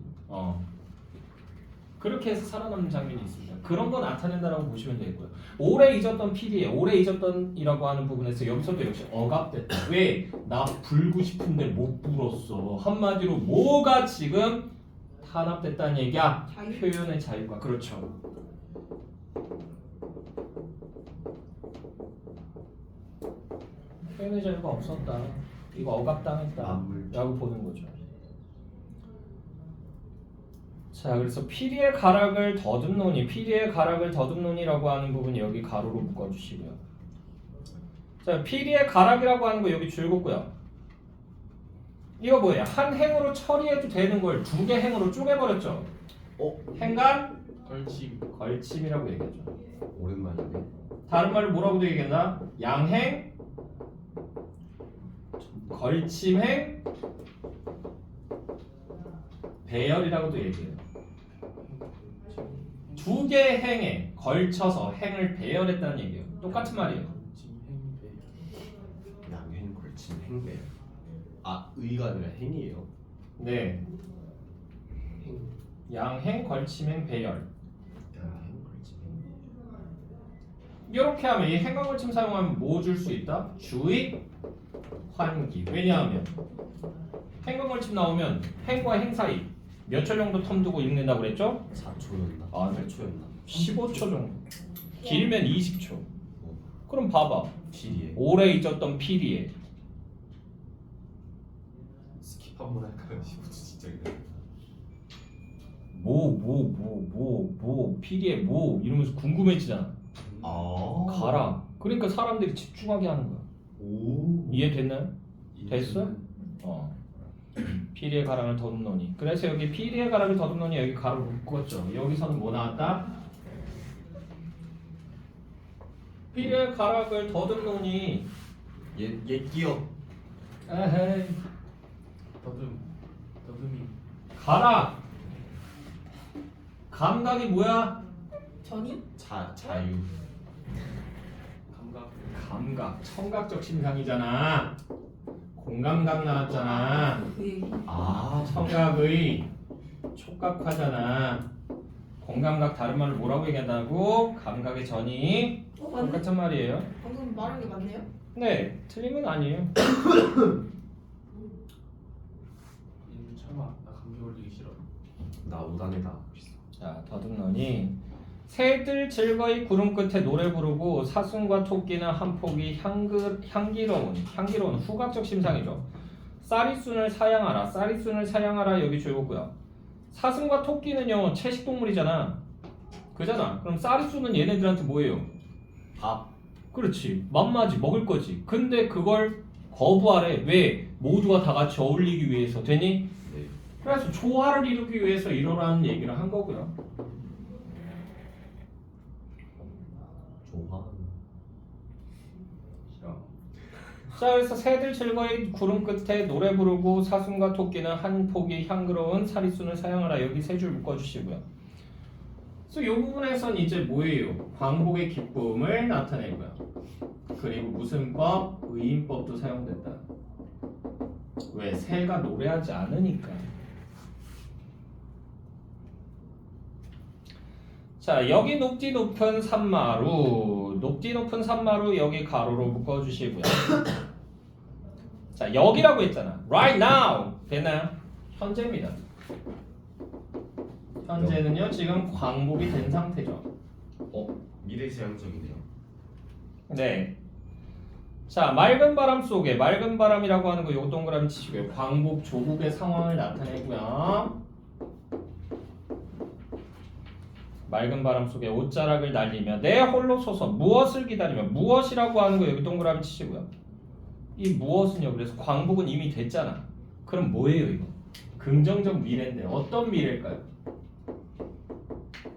Speaker 1: 그렇게 해서 살아남는 장면이 있습니다. 그런 거 나타낸다라고 보시면 되고요. 오래 잊었던 PD에 오래 잊었던이라고 하는 부분에서 여기서도 역시 억압됐다. 왜? 나 불고 싶은데 못 불었어. 한마디로 뭐가 지금 탄압됐다는 얘기야?
Speaker 3: 자유?
Speaker 1: 표현의 자유가. 그렇죠. 표현의 자유가 없었다. 이거 억압당했다.
Speaker 5: 만물.
Speaker 1: 라고 보는 거죠. 자, 그래서 피리의 가락을 더듬노니, 피리의 가락을 더듬노니라고 하는 부분이 여기 가로로 묶어주시고요. 자, 피리의 가락이라고 하는 거 여기 줄긋고요. 이거 뭐예요? 한 행으로 처리해도 되는 걸 두 개 행으로 쪼개버렸죠. 행간 걸침이라고 얘기하죠.
Speaker 5: 오랜만이네.
Speaker 1: 다른 말로 뭐라고도 얘기했나? 양행, 걸침행, 배열이라고도 얘기해요. 두 개의 행에 걸쳐서 행을 배열했다는 얘기예요. 똑같은 말이에요.
Speaker 5: 양행 걸친 행배. 아, 의가 아니라 행이에요.
Speaker 1: 네.
Speaker 5: 행.
Speaker 1: 양행, 걸침행, 배열.
Speaker 5: 양행 걸친 행.
Speaker 1: 이렇게 하면 이 행과 걸침 사용하면 뭐 줄 수 있다? 주의, 환기. 왜냐하면 행과 걸침 나오면 행과 행 사이 몇 초 정도 텀 두고 읽는다고 그랬죠?
Speaker 5: 4초였나?
Speaker 1: 아, 네.
Speaker 5: 몇 초였나?
Speaker 1: 15초 정도. 길면 20초. 그럼 봐봐.
Speaker 5: 피리에.
Speaker 1: 오래 잊었던 PD에
Speaker 5: 스킵 한번 할까요? 15초 진짜 그냥.
Speaker 1: PD에 뭐 이러면서 궁금해지잖아.
Speaker 5: 아.
Speaker 1: 가라. 그러니까 사람들이 집중하게 하는 거야.
Speaker 5: 오.
Speaker 1: 이해됐나요? 됐어? PD의 가락을 더듬노니. 그래서 여기 PD의 가락을 더듬노니 여기 가로 묶었죠. 여기서는 뭐 나왔다? PD의 가락을 더듬노니.
Speaker 5: 옛 기억.
Speaker 1: 에헤이.
Speaker 2: 더듬이
Speaker 1: 가락. 감각이 뭐야?
Speaker 3: 전이?
Speaker 5: 자유.
Speaker 1: 감각. 청각적 심상이잖아. 공감각 나왔잖아.
Speaker 3: 그 얘기.
Speaker 5: 아,
Speaker 1: 청각의 촉각화잖아. 공감각 다른 말로 뭐라고 얘기한다고? 감각의 전이.
Speaker 3: 맞네?
Speaker 1: 똑같은 말이에요.
Speaker 3: 방금 말한 게 맞네요?
Speaker 1: 네, 틀린 건 아니에요.
Speaker 2: 참아 나 감기 걸리기 싫어.
Speaker 5: 나 5단에다 하고 있어.
Speaker 1: 자, 더듬노니 새들 즐거이 구름 끝에 노래 부르고 사슴과 토끼는 한 폭이 향기로운 후각적 심상이죠. 쌀이순을 사양하라. 쌀이순을 사양하라 여기 줄거고요. 사슴과 토끼는요 채식동물이잖아. 그잖아. 그럼 쌀이순은 얘네들한테 뭐예요?
Speaker 5: 밥.
Speaker 1: 그렇지. 맘마지 먹을 거지. 근데 그걸 거부하래. 왜? 모두가 다 같이 어울리기 위해서. 되니?
Speaker 5: 네.
Speaker 1: 그래서 조화를 이루기 위해서 이러라는 얘기를 한 거고요.
Speaker 5: 조화.
Speaker 2: 싫어.
Speaker 1: 자, 그래서 새들 즐거이 구름 끝에 노래 부르고 사슴과 토끼는 한 폭이 향그러운 사리순을 사용하라. 여기 세 줄 묶어주시고요. 그래서 이 부분에선 이제 뭐예요? 광복의 기쁨을 나타내고요. 그리고 무슨 법? 의인법도 사용된다. 왜? 새가 노래하지 않으니까. 자, 여기 높디 높은 산마루. 높디 높은 산마루 여기 가로로 묶어주시고요. 자, 여기라고 했잖아. Right now. 됐나요? 현재입니다. 현재는요 지금 광복이 된 상태죠.
Speaker 5: 미래지향적이네요.
Speaker 1: 네. 자, 맑은 바람 속에 맑은 바람이라고 하는 거 요거 동그라미 치시고요. 광복 조국의 상황을 나타내고요. 맑은 바람 속에 옷자락을 날리며 내 홀로 서서 무엇을 기다리며 무엇이라고 하는 거 여기 동그라미 치시고요. 이 무엇은요. 그래서 광복은 이미 됐잖아. 그럼 뭐예요 이거? 긍정적 미래인데 어떤 미래일까요?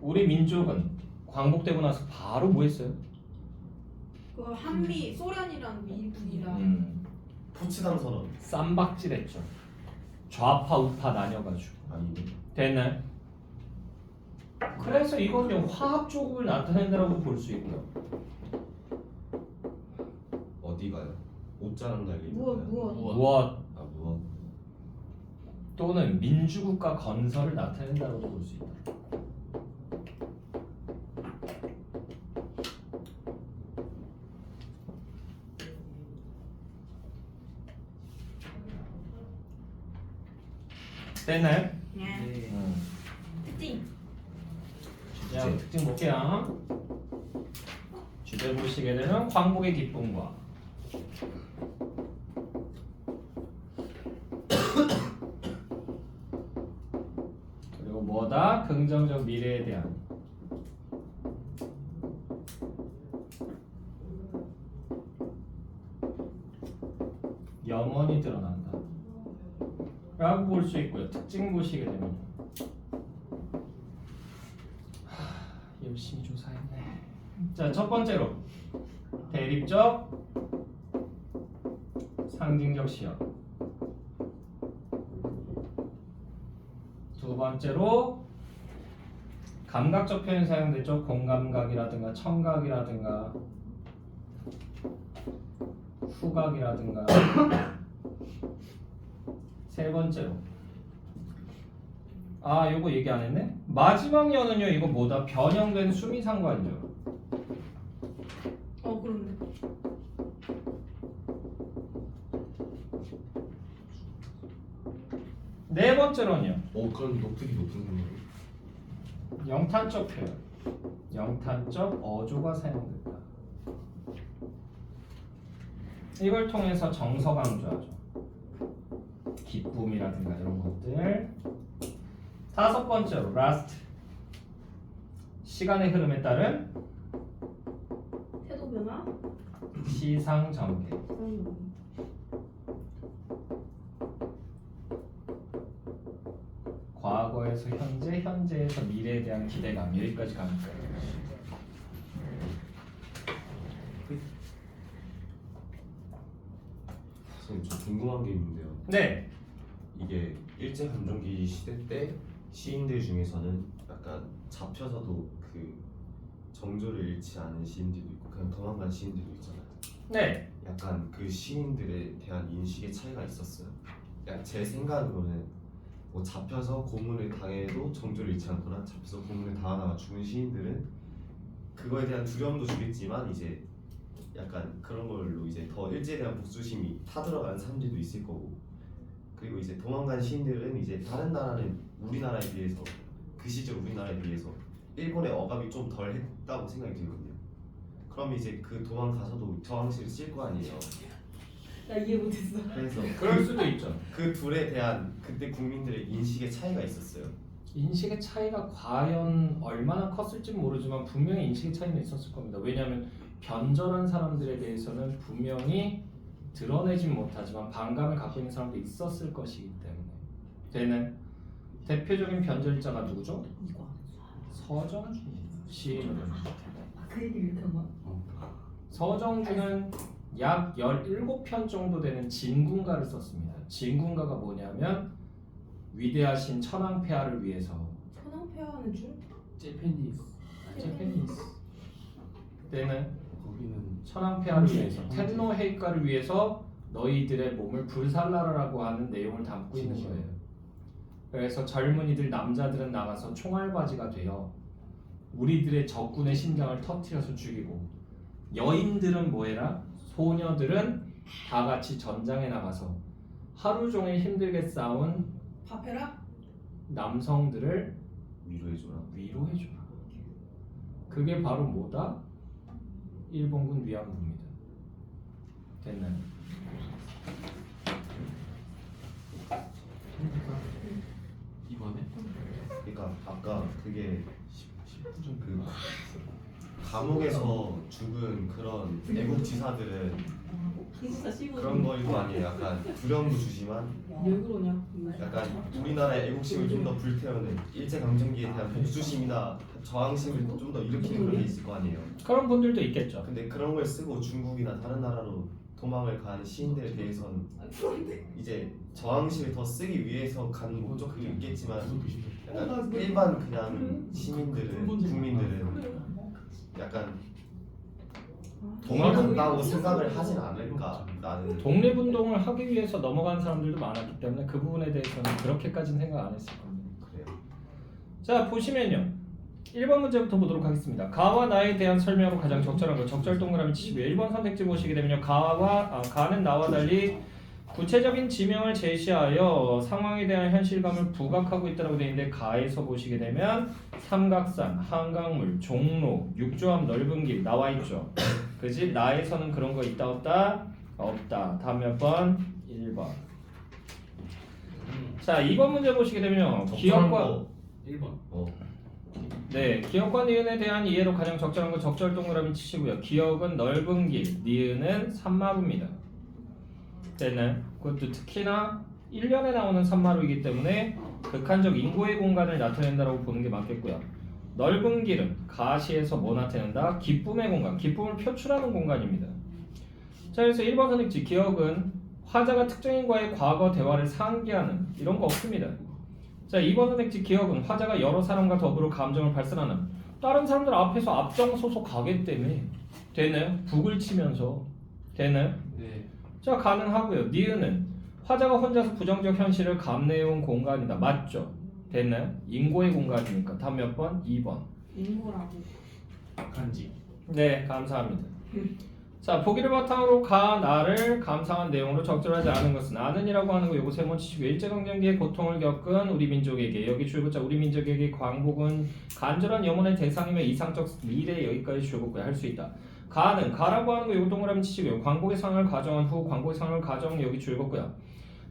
Speaker 1: 우리 민족은 광복되고 나서 바로 뭐 했어요?
Speaker 3: 그 한미 소련이랑 미국이랑
Speaker 5: 포츠담 선언.
Speaker 1: 쌈박질했죠. 좌파 우파 나뉘어가지고.
Speaker 5: 아니네.
Speaker 1: 됐나요? 그래서 이건요 화합 조국을 나타낸다라고 볼 수 있고요.
Speaker 5: 어디가요? 옷자락 날리는
Speaker 3: 무엇
Speaker 5: 거요?
Speaker 3: 무엇
Speaker 1: 무엇?
Speaker 5: 아, 무엇?
Speaker 1: 또는 민주국가 건설을 나타낸다고도 볼 수 있다. 됐나요?
Speaker 3: 네. 특징.
Speaker 1: 자, 특징 볼게요. 주제 보시게 되면 광복의 기쁨과 그리고 뭐다? 긍정적 미래에 대한 염원이 드러난다 라고 볼 수 있고요. 특징 보시게 되면 열심히 조사했네. 자, 첫 번째로 대립적 상징적 시험. 두 번째로 감각적 표현 사용됐죠. 공감각이라든가 청각이라든가 후각이라든가. 세 번째로 요거 얘기 안 했네. 마지막 연은요. 이거 뭐다? 변형된 수미상관죠.
Speaker 3: 그렇네.
Speaker 1: 네 번째로는요.
Speaker 5: 그럼 높이 높은 상관.
Speaker 1: 영탄적 표현, 영탄적 어조가 사용된다. 이걸 통해서 정서 강조하죠. 기쁨이라든가 이런 것들. 다섯 번째로 라스트, 시간의 흐름에 따른
Speaker 3: 태도 변화.
Speaker 1: 시상 전개. 과거에서 현재, 현재에서 미래에 대한 기대감. 여기까지 가는 거예요.
Speaker 5: 선생님 저 궁금한 게 있는데요.
Speaker 1: 네.
Speaker 5: 이게 일제 감정기 시대 때 시인들 중에서는 약간 잡혀서도 그 정조를 잃지 않은 시인들도 있고 그냥 도망간 시인들도 있잖아요.
Speaker 1: 네.
Speaker 5: 약간 그 시인들에 대한 인식의 차이가 있었어요. 약간 제 생각으로는 뭐 잡혀서 고문을 당해도 정조를 잃지 않거나 잡혀서 고문을 당하다가 죽은 시인들은 그거에 대한 두려움도 주겠지만 이제 약간 그런 걸로 이제 더 일제에 대한 복수심이 타들어가는 사람들도 있을 거고, 그리고 이제 도망간 시인들은 이제 다른 나라는 우리나라에 비해서 그 시절 우리나라에 비해서 일본의 억압이 좀 덜 했다고 생각이 들거든요. 그럼 이제 그 도망가서도 저항시를 쓸 거 아니에요.
Speaker 3: 나 이해 못했어.
Speaker 5: 그래서
Speaker 1: 그럴 수도 있죠.
Speaker 5: 그 둘에 대한 그때 국민들의 인식의 차이가 있었어요.
Speaker 1: 인식의 차이가 과연 얼마나 컸을지 모르지만 분명히 인식의 차이는 있었을 겁니다. 왜냐하면 변절한 사람들에 대해서는 분명히 드러내진 못하지만 반감을 갖고 있는 사람도 있었을 것이기 때문에. 되는 대표적인 변절자가 누구죠? 서정준 시인으로.
Speaker 4: 그 얘기를 이렇게 한 거야?
Speaker 1: 서정준은 약 17편 정도 되는 진군가를 썼습니다. 진군가가 뭐냐면 위대하신 천황폐하를 위해서
Speaker 3: 천황폐하는 중?
Speaker 2: 재패니스.
Speaker 1: 재패니스 때는
Speaker 2: 거기는
Speaker 1: 천황폐하를 위해서 텐노헤이카를 위해서 너희들의 몸을 불살라라고 하는 내용을 담고 있는 거예요. 그래서 젊은이들 남자들은 나가서 총알바지가 되어 우리들의 적군의 심장을 터뜨려서 죽이고, 여인들은 뭐해라? 소녀들은 다 같이 전장에 나가서 하루 종일 힘들게 싸운
Speaker 3: 밥해라?
Speaker 5: 위로해줘라.
Speaker 1: 남성들을 위로해주라. 그게 바로 뭐다? 일본군 위안부입니다. 됐나요?
Speaker 2: 이번에
Speaker 5: 그러니까 아까 그게
Speaker 2: 10분
Speaker 5: 그 감옥에서 죽은 그런 애국지사들은
Speaker 3: 기숙사 씹어.
Speaker 5: 그런 거일 거 아니에요. 약간 두려움도 주지만
Speaker 3: 왜 그러냐?
Speaker 5: 약간 우리나라의 애국심을 좀 더 불태우는 일제 강점기에 대한 복수심이나 저항심을 좀 더 일으키는 그런 게 있을 거 아니에요.
Speaker 1: 그런 분들도 있겠죠.
Speaker 5: 근데 그런 걸 쓰고 중국이나 다른 나라로 도망을 간 시인들에 대해서는 이제 저항심을 더 쓰기 위해서 간 목적도 있겠지만 약간 일반 그냥 시민들은 국민들은 약간 동일한다고 생각을 하진 않을까 나는.
Speaker 1: 독립운동을 하기 위해서 넘어간 사람들도 많았기 때문에 그 부분에 대해서는 그렇게까지는 생각 안 했을 겁니다.
Speaker 5: 그래요.
Speaker 1: 자 보시면요 1번 문제부터 보도록 하겠습니다. 가와 나에 대한 설명으로 가장 적절한 거 적절 동그라미 치시고요. 1번 선택지 보시게 되면요 가는 나와 달리 구체적인 지명을 제시하여 상황에 대한 현실감을 부각하고 있다고 되어 있는데 가에서 보시게 되면 삼각산, 한강물, 종로, 육조암 넓은 길 나와 있죠. 그지? 나에서는 그런 거 있다 없다? 없다. 다음 몇 번? 1번. 자 2번 문제 보시게 되면요 기억과
Speaker 2: 1번.
Speaker 1: 네, 기억과 니은에 대한 이해로 가장 적절한 거 적절 동그라미 치시고요. 기억은 넓은 길, 니은은 산마루입니다. 됐나요? 그것도 특히나 1년에 나오는 산마루이기 때문에 극한적 인고의 공간을 나타낸다고 보는 게 맞겠고요. 넓은 길은 가시에서 뭐 나타낸다? 기쁨의 공간, 기쁨을 표출하는 공간입니다. 자, 그래서 1번 선택지 기억은 화자가 특정인과의 과거 대화를 상기하는 이런 거 없습니다. 자 2번 선택지 기억은 화자가 여러 사람과 더불어 감정을 발산하는 다른 사람들 앞에서 앞장서서 가기 때문에 되나요? 북을 치면서 되나요?
Speaker 2: 네.
Speaker 1: 자 가능하고요. 니은은 화자가 혼자서 부정적 현실을 감내해온 공간이다. 맞죠? 됐나요? 인고의 공간이니까 다음 몇 번? 2번.
Speaker 3: 인고라고.
Speaker 2: 간지.
Speaker 1: 네 감사합니다. 자 보기를 바탕으로 가 나를 감상한 내용으로 적절하지 않은 것은 아는이라고 하는 거 요거 세 번 치시고 일제강점기의 고통을 겪은 우리 민족에게 여기 줄긋자 우리 민족에게 광복은 간절한 염원의 대상이며 이상적 미래 여기까지 줄긋고야 할 수 있다. 가는 가라고 하는 거 요거 동그라미 치시고요. 광복의 상을 가정한 후 광복의 상을 가정 여기 줄긋고요.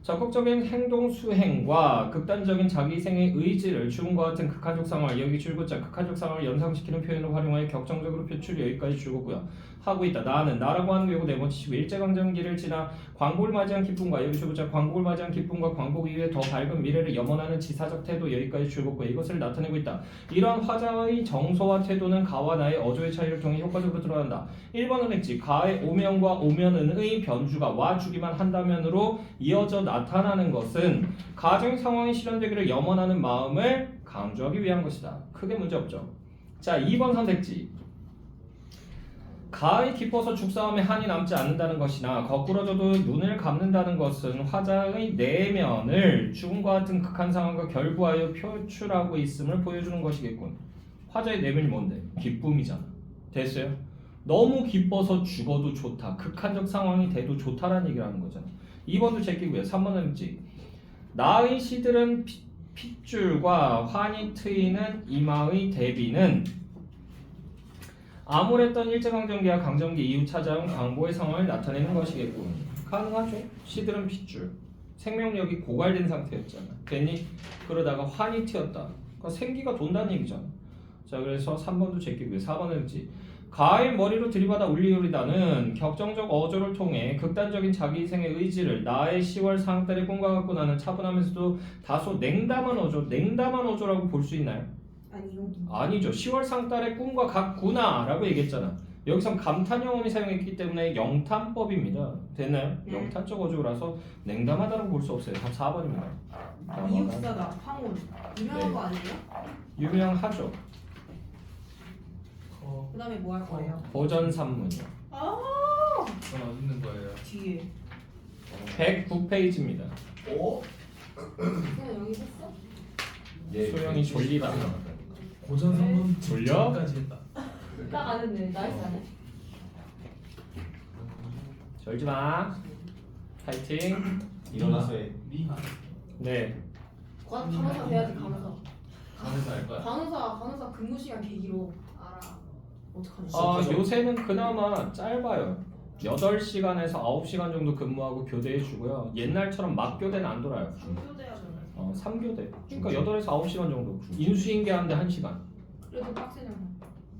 Speaker 1: 적극적인 행동 수행과 극단적인 자기 희생의 의지를 죽음과 같은 극한적 상황을 여기 줄긋자 극한적 상황을 연상시키는 표현을 활용하여 격정적으로 표출이 여기까지 줄긋고요. 하고 있다. 나는 나라고 하는 경우 네번 치시고 일제강점기를 지나 광복을 맞이한 기쁨과 여기 줄긋자 광복을 맞이한 기쁨과 광복 이후에 더 밝은 미래를 염원하는 지사적 태도 여기까지 줄긋고 이것을 나타내고 있다. 이러한 화자의 정서와 태도는 가와 나의 어조의 차이를 통해 효과적으로 드러난다. 1번 은행지 가의 오면과 오면은의 변주가 와주기만 한다면으로 이어져 나타나는 것은 가정 상황이 실현되기를 염원하는 마음을 강조하기 위한 것이다. 크게 문제없죠. 자 2번 선택지 가히 깊어서 죽싸움에 한이 남지 않는다는 것이나 거꾸로져도 눈을 감는다는 것은 화자의 내면을 죽음과 같은 극한 상황과 결부하여 표출하고 있음을 보여주는 것이겠군. 화자의 내면이 뭔데? 기쁨이잖아. 됐어요? 너무 기뻐서 죽어도 좋다. 극한적 상황이 돼도 좋다라는 얘기를 하는 거잖아. 2번도 제끼고요. 3번은 있지. 나의 시들은 핏줄과 환히 트이는 이마의 대비는 암울했던 일제강점기와 강점기 이후 찾아온 광복의 상황을 나타내는 것이겠군. 가능하죠. 시들은 핏줄. 생명력이 고갈된 상태였잖아. 괜히 그러다가 환히 튀었다. 그러니까 생기가 돈다는 얘기잖아. 자 그래서 3번도 제끼고요. 4번은 있지. 가의 머리로 들이받아 울리우리다는 격정적 어조를 통해 극단적인 자기 희생의 의지를 나의 10월 상달의 꿈과 같고 나는 차분하면서도 다소 냉담한 어조라고 볼 수 있나요?
Speaker 3: 아니요.
Speaker 1: 아니죠. 10월 상달의 꿈과 같구나 라고 얘기했잖아. 여기선 감탄 영혼이 사용했기 때문에 영탄법입니다. 됐나요? 영탄적 어조라서 냉담하다고 볼 수 없어요. 답 4번입니다.
Speaker 3: 이육사다. 황혼. 유명한
Speaker 1: 네.
Speaker 3: 거 아니에요?
Speaker 1: 유명하죠.
Speaker 3: 그다음에 뭐 할 거예요?
Speaker 1: 고전산문이요.
Speaker 3: 아
Speaker 2: 그건 어디 있는 거예요?
Speaker 3: 뒤에.
Speaker 1: 109페이지입니다.
Speaker 5: 오?
Speaker 3: 그냥 여기 했어?
Speaker 1: 소영이 졸리다.
Speaker 2: 고전 선문
Speaker 1: 졸려?
Speaker 2: 까지 했다.
Speaker 4: 딱 아는데 나이스 안 해?
Speaker 1: 졸지 마. 파이팅.
Speaker 5: 일어나서 해.
Speaker 2: 미하.
Speaker 1: 네.
Speaker 4: 간호사 돼야지 간호사.
Speaker 2: 가면서 할 거야.
Speaker 4: 간호사 근무 시간 개 길어. 알아. 어떡하지?
Speaker 1: 요새는 그나마 짧아요. 8시간에서 9시간 정도 근무하고 교대해 주고요. 옛날처럼 막교대는 안 돌아요.
Speaker 3: 중교대하잖아요.
Speaker 1: 3교대. 그러니까 8에서 9시간 정도. 인수인계하는데 1시간.
Speaker 3: 그래도 빡세잖아.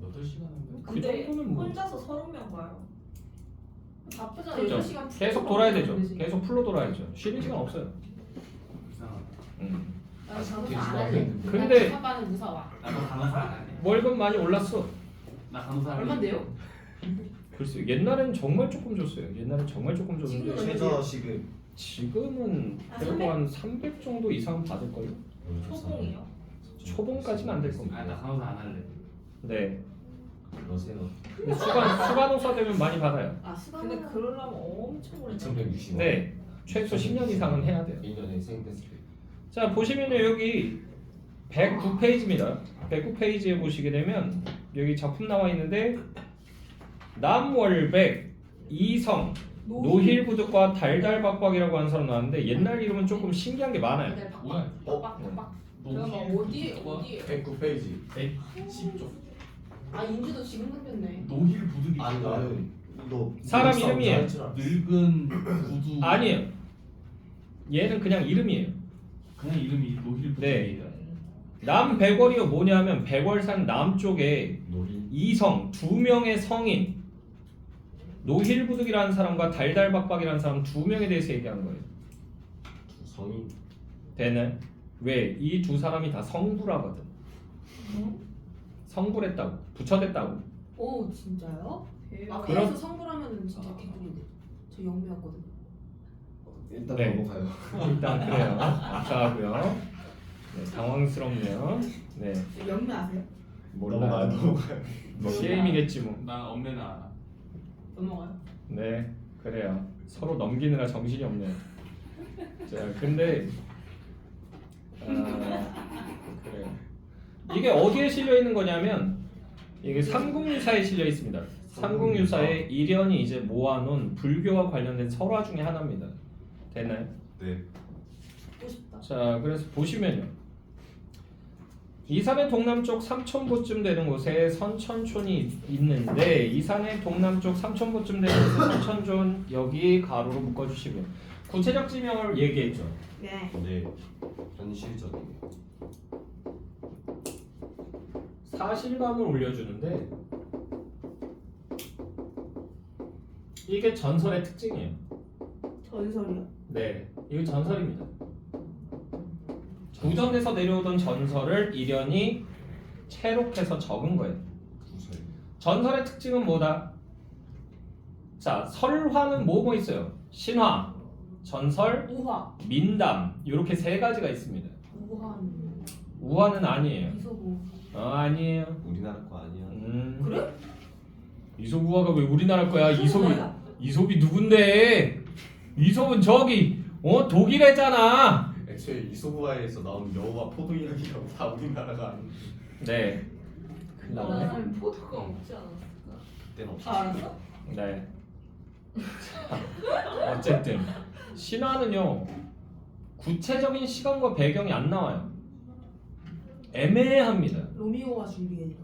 Speaker 2: 8시간인데.
Speaker 1: 그 정도는 뭐.
Speaker 4: 혼자서 30명 봐요. 바쁘잖아.
Speaker 1: 그죠.
Speaker 4: 8시간
Speaker 1: 계속 돌아야 되죠. 계속 풀로 돌아야죠. 쉬는 시간 없어요.
Speaker 2: 이상하다.
Speaker 4: 나 간호사
Speaker 2: 되게
Speaker 4: 안
Speaker 2: 좋아하는
Speaker 4: 할래.
Speaker 2: 건데.
Speaker 1: 근데
Speaker 3: 사과는 무서워.
Speaker 2: 나도 간호사 안 하네.
Speaker 1: 월급 많이 올랐어.
Speaker 2: 나 간호사 할래.
Speaker 4: 얼마인데요?
Speaker 1: 글쎄요. 옛날엔 정말 조금 줬어요. 옛날엔 정말 조금 줬는데
Speaker 3: 지금은
Speaker 5: 최저시급
Speaker 1: 지금은 그래도 한 300 정도 이상 받을걸요?
Speaker 3: 초봉이요.
Speaker 1: 초봉까지는 안 될 겁니다.
Speaker 2: 나 간호사 안 할래.
Speaker 1: 네.
Speaker 5: 그러세요.
Speaker 1: 근데 수간호사 되면 많이 받아요.
Speaker 4: 아 수강.
Speaker 3: 근데 그러려면 엄청 오래 걸려.
Speaker 5: 2160만.
Speaker 1: 네, 최소 10년 이상은 해야 돼요.
Speaker 5: 1년에 생됐을 때.
Speaker 1: 자 보시면요 여기 109페이지입니다. 109페이지에 보시게 되면 여기 작품 나와 있는데 남월백 이성 노힐부득과 달달박박이라고 하는 사람 나왔는데 옛날 이름은 조금 신기한 게 많아요.
Speaker 2: 뭐야?
Speaker 3: 빡빡빡.
Speaker 2: 노힐
Speaker 3: 어디
Speaker 2: 부득과
Speaker 3: 어디?
Speaker 5: 109페이지.
Speaker 2: 110쪽.
Speaker 3: 아 인주도 지금 생겼네.
Speaker 2: 노힐 부득이
Speaker 5: 아니 너
Speaker 1: 사람 이름이에요.
Speaker 2: 늙은 구두.
Speaker 1: 아니에요. 얘는 그냥 이름이에요.
Speaker 2: 그냥 이름이 노힐
Speaker 1: 네.
Speaker 2: 부득이에요.
Speaker 1: 남백월이요 뭐냐면 백월산 남쪽에
Speaker 5: 노희
Speaker 1: 이성 두 명의 성인 노힐부득이라는 사람과 달달박박이라는 사람 두 명에 대해서 얘기하는 거예요.
Speaker 5: 성인.
Speaker 1: 되네. 왜? 이 두 사람이 다 성부라거든. 성불했다고. 부처됐다고.
Speaker 3: 오 진짜요?
Speaker 4: 아
Speaker 3: 대박.
Speaker 4: 그래서 성불하면은 진짜 개꿀인데. 저 영미였거든.
Speaker 5: 일단
Speaker 1: 네.
Speaker 5: 넘어가요.
Speaker 1: 일단 그래요. 감사하고요. 네, 당황스럽네요. 네,
Speaker 4: 영미 아세요?
Speaker 1: 몰라요.
Speaker 5: 넘어가요.
Speaker 1: 뭐 게임이겠지 뭐.
Speaker 2: 난 엄매는 알아.
Speaker 4: 넘어가요?
Speaker 1: 네, 그래요. 서로 넘기느라 정신이 없네요. 자, 근데 그래요. 이게 어디에 실려 있는 거냐면 이게 삼국유사에 실려 있습니다. 삼국유사에 일연이 이제 모아놓은 불교와 관련된 설화 중에 하나입니다. 되나요?
Speaker 5: 네.
Speaker 4: 듣고 싶다.
Speaker 1: 자, 그래서 보시면요. 이 산의 동남쪽 3,000보쯤 되는 곳에 선천촌이 있는데 이 산의 동남쪽 3,000보쯤 되는 곳에 선천촌 여기 가로로 묶어주시고요. 구체적 지명을 얘기했죠.
Speaker 4: 네.
Speaker 5: 네. 현실적이네요.
Speaker 1: 사실감을 올려주는데 이게 전설의 특징이에요.
Speaker 4: 전설이요?
Speaker 1: 네, 이거 전설입니다. 구전에서 내려오던 전설을 일연이 채록해서 적은 거예요.
Speaker 5: 구설.
Speaker 1: 전설의 특징은 뭐다? 자, 설화는 뭐 있어요? 신화, 전설,
Speaker 4: 우화.
Speaker 1: 민담 이렇게 세 가지가 있습니다.
Speaker 4: 우화는
Speaker 1: 우화는 아니에요.
Speaker 4: 이소부.
Speaker 1: 아니에요.
Speaker 5: 우리나라 거 아니야.
Speaker 4: 그래?
Speaker 1: 이솝우화가 왜 우리나라 거야?
Speaker 4: 뭐야?
Speaker 1: 이솝이 누군데? 이솝은 저기 독일애잖아.
Speaker 5: 애초에 이소부아에서 나온 여우와 포도 이야기라고 다 우리나라가 아닌데.
Speaker 1: 네. 큰일 났네.
Speaker 3: 나는 포도가 없지 않았을까?
Speaker 5: 그때는 없었어.
Speaker 4: 알았어?
Speaker 1: 네. 자, 어쨌든 신화는요 구체적인 시간과 배경이 안 나와요. 애매합니다.
Speaker 4: 로미오와 줄리엣.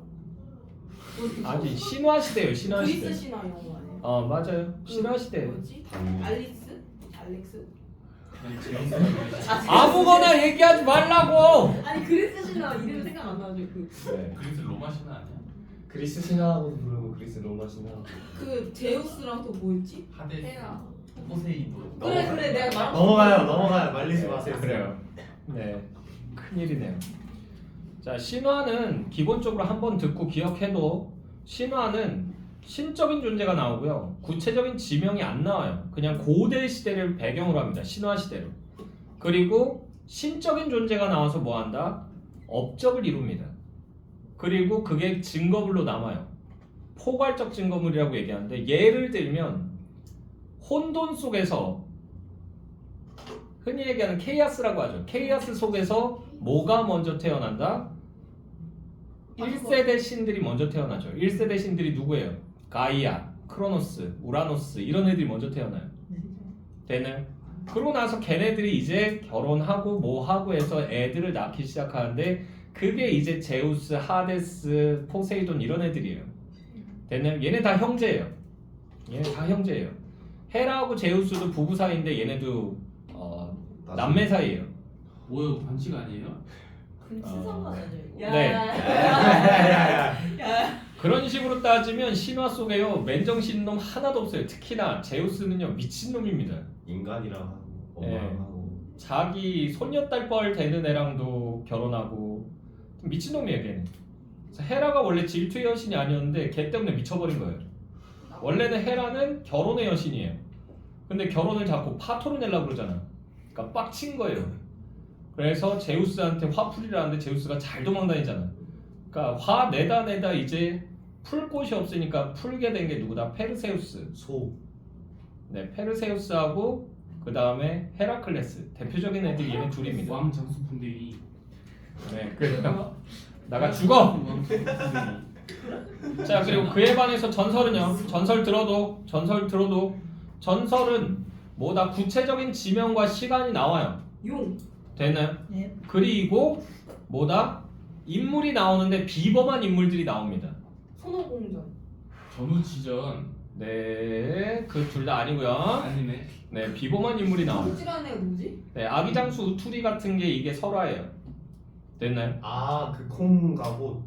Speaker 1: 아직 신화 시대예요. 신화
Speaker 4: 그리스
Speaker 1: 시대.
Speaker 4: 신화 이런 거 아니에요?
Speaker 1: 맞아요. 신화 시대.
Speaker 4: 뭐지?
Speaker 5: 당연히.
Speaker 4: 알릭스? 알렉스?
Speaker 2: 그냥 재밌어.
Speaker 1: 아무거나 얘기하지 말라고.
Speaker 4: 아니 그리스 신화 이름 생각 안 나죠 그.
Speaker 1: 네.
Speaker 2: 그리스 로마 신화 아니야?
Speaker 5: 그리스 신화하고도 부르고 그리스 로마 신화.
Speaker 4: 그 제우스랑 또 뭐였지?
Speaker 2: 하데스,
Speaker 3: 해라.
Speaker 2: 포세이돈.
Speaker 4: 그래 내가 말한 거.
Speaker 5: 넘어가요. 말리지
Speaker 1: 네,
Speaker 5: 마세요.
Speaker 1: 그래요. 네. 큰일이네요. 자, 신화는 기본적으로 한번 듣고 기억해도 신화는 신적인 존재가 나오고요. 구체적인 지명이 안 나와요. 그냥 고대 시대를 배경으로 합니다. 신화 시대로. 그리고 신적인 존재가 나와서 뭐 한다? 업적을 이룹니다. 그리고 그게 증거물로 남아요. 포괄적 증거물이라고 얘기하는데 예를 들면 혼돈 속에서 흔히 얘기하는 케이아스라고 하죠. 케이아스 속에서 뭐가 먼저 태어난다? 1세대 신들이 먼저 태어나죠. 1세대 신들이 누구예요? 가이아, 크로노스, 우라노스 이런 애들이 먼저 태어나요. 되나요? 그러고 나서 걔네들이 이제 결혼하고 뭐하고 해서 애들을 낳기 시작하는데 그게 이제 제우스, 하데스, 포세이돈 이런 애들이에요. 되나요? 얘네 다 형제예요. 얘네 다 형제예요. 헤라하고 제우스도 부부 사이인데 얘네도 남매 사이예요.
Speaker 2: 뭐요? 반칙 아니에요?
Speaker 3: 그 추상화 아니야 이거?
Speaker 1: 네.
Speaker 4: 야.
Speaker 1: 그런 식으로 따지면 신화 속에요 맨정신 놈 하나도 없어요. 특히나 제우스는요 미친 놈입니다.
Speaker 5: 인간이랑 하고
Speaker 1: 네.
Speaker 5: 엄마랑 하고.
Speaker 1: 자기 손녀딸뻘 되는 애랑도 결혼하고 미친 놈이에요 걔는. 그래서 헤라가 원래 질투의 여신이 아니었는데 걔 때문에 미쳐버린 거예요. 원래는 헤라는 결혼의 여신이에요. 근데 결혼을 자꾸 파토를 내려고 그러잖아. 그러니까 빡친 거예요. 그래서 제우스한테 화풀이를 하는데 제우스가 잘 도망다니잖아. 그러니까 화 내다 이제 풀 곳이 없으니까 풀게 된 게 누구다? 페르세우스.
Speaker 5: 소.
Speaker 1: 네, 페르세우스하고 그 다음에 헤라클레스. 대표적인 애들이 얘네 둘입니다.
Speaker 2: 왕 장수 분들이
Speaker 1: 네, 그래요. 나가 죽어.
Speaker 2: 왕 장수 분들이
Speaker 1: 자, 그리고 그에 반해서 전설은요. 전설 들어도 전설은 뭐다? 구체적인 지명과 시간이 나와요.
Speaker 3: 용.
Speaker 1: 되나요?
Speaker 3: 네.
Speaker 1: 그리고 뭐다? 인물이 나오는데 비범한 인물들이 나옵니다.
Speaker 3: 손오공전.
Speaker 2: 전우지전
Speaker 1: 네, 그 둘 다 아니고요.
Speaker 2: 아니네.
Speaker 1: 네, 비범한 인물이 나옵니다.
Speaker 3: 찌라는 애가 누구지?
Speaker 1: 네, 아기장수 우투리 같은 게 이게 설화예요. 됐나요?
Speaker 5: 아그 콩 가고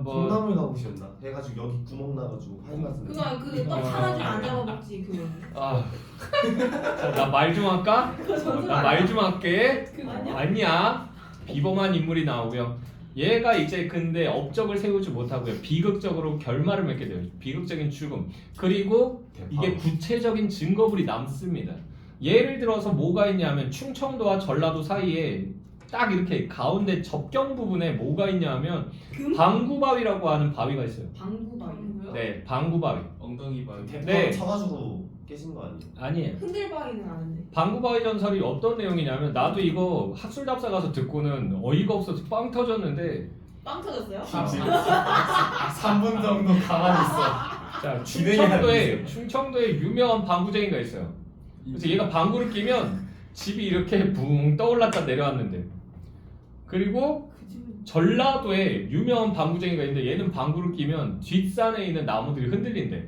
Speaker 1: 뭐
Speaker 5: 콩나물 가고시였나? 해가지고 여기 구멍 나가지고 하얀 같은.
Speaker 3: 그거 그떡 사라지면 안 잡아먹지 그거.
Speaker 1: 나 말 좀 할까? 나 말 좀 할게.
Speaker 3: 그거 아니야?
Speaker 1: 아니야. 비범한 인물이 나오고요. 얘가 이제 근데 업적을 세우지 못하고요. 비극적으로 결말을 맺게 돼요. 비극적인 죽음. 그리고 이게 구체적인 증거물이 남습니다. 예를 들어서 뭐가 있냐면 충청도와 전라도 사이에 딱 이렇게 가운데 접경 부분에 뭐가 있냐면
Speaker 3: 금?
Speaker 1: 방구바위라고 하는 바위가 있어요.
Speaker 3: 방구바위.
Speaker 1: 네, 방구바위.
Speaker 2: 엉덩이 바위.
Speaker 1: 네.
Speaker 5: 쳐가지고 깨진 거 아니에요?
Speaker 1: 아니에요.
Speaker 3: 흔들바위는 아는데.
Speaker 1: 방구바위 전설이 어떤 내용이냐면 나도 이거 학술답사 가서 듣고는 어이가 없어서 빵 터졌는데
Speaker 3: 빵 터졌어요?
Speaker 5: 3분 정도 가만히 있어.
Speaker 1: 자
Speaker 5: 진행이
Speaker 1: 충청도에 유명한 방구쟁이가 있어요. 그래서 얘가 방구를 끼면 집이 이렇게 붕 떠올랐다 내려왔는데 그리고
Speaker 3: 그 집은
Speaker 1: 전라도에 유명한 방구쟁이가 있는데 얘는 방구를 끼면 뒷산에 있는 나무들이 흔들린대.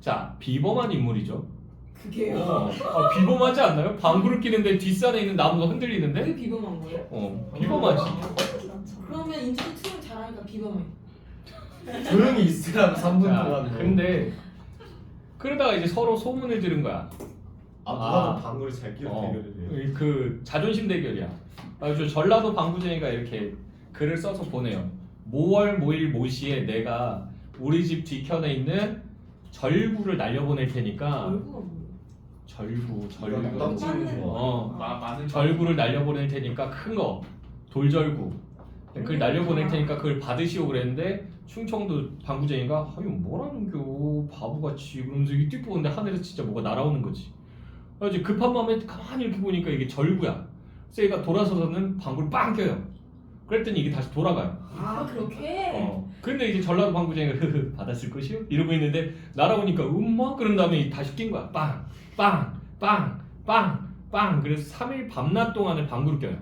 Speaker 1: 자 비범한 인물이죠.
Speaker 3: 그게요.
Speaker 1: 비범하지 않나요? 방구를 끼는데 뒷산에 있는 나무가 흔들리는데?
Speaker 3: 그게 비범한 거예요?
Speaker 1: 비범하지.
Speaker 3: 그러면 인지도 투명 잘하니까 비범해.
Speaker 5: 조용히 있으라고 3분
Speaker 1: 자,
Speaker 5: 동안.
Speaker 1: 근데 그러다가 이제 서로 소문을 들은 거야.
Speaker 5: 누가 더 방구를 잘 끼는
Speaker 1: 어,
Speaker 5: 대결을 해요?
Speaker 1: 그 자존심 대결이야. 아주 전라도 방구쟁이가 이렇게 글을 써서 보내요. 모월 모일 모시에 내가 우리 집 뒤편에 있는 절구를 날려보낼 테니까
Speaker 3: 얼굴가 뭐예요?
Speaker 1: 절구
Speaker 5: 땅 치는 거.
Speaker 2: 많은
Speaker 1: 절구를 날려보낼 테니까 큰 거 돌절구 그걸 날려보낼 테니까 그걸 받으시오 그랬는데 충청도 방구쟁이가 아유 뭐라는겨 바보같이 그러면서 이게 띡 보는데 하늘에서 진짜 뭐가 날아오는 거지. 그래서 급한 마음에 가만히 이렇게 보니까 이게 절구야. 그래서 얘가 돌아서서는 방구를 빵 껴요. 그랬더니 이게 다시 돌아가요.
Speaker 3: 아 그렇게?
Speaker 1: 근데 이제 전라도 방구쟁이가 흐흐 받았을 것이요? 이러고 있는데 날아오니까 음마 그런 다음에 다시 낀 거야. 빵! 빵! 빵! 빵! 빵! 그래서 3일 밤낮 동안을 방구를 껴요.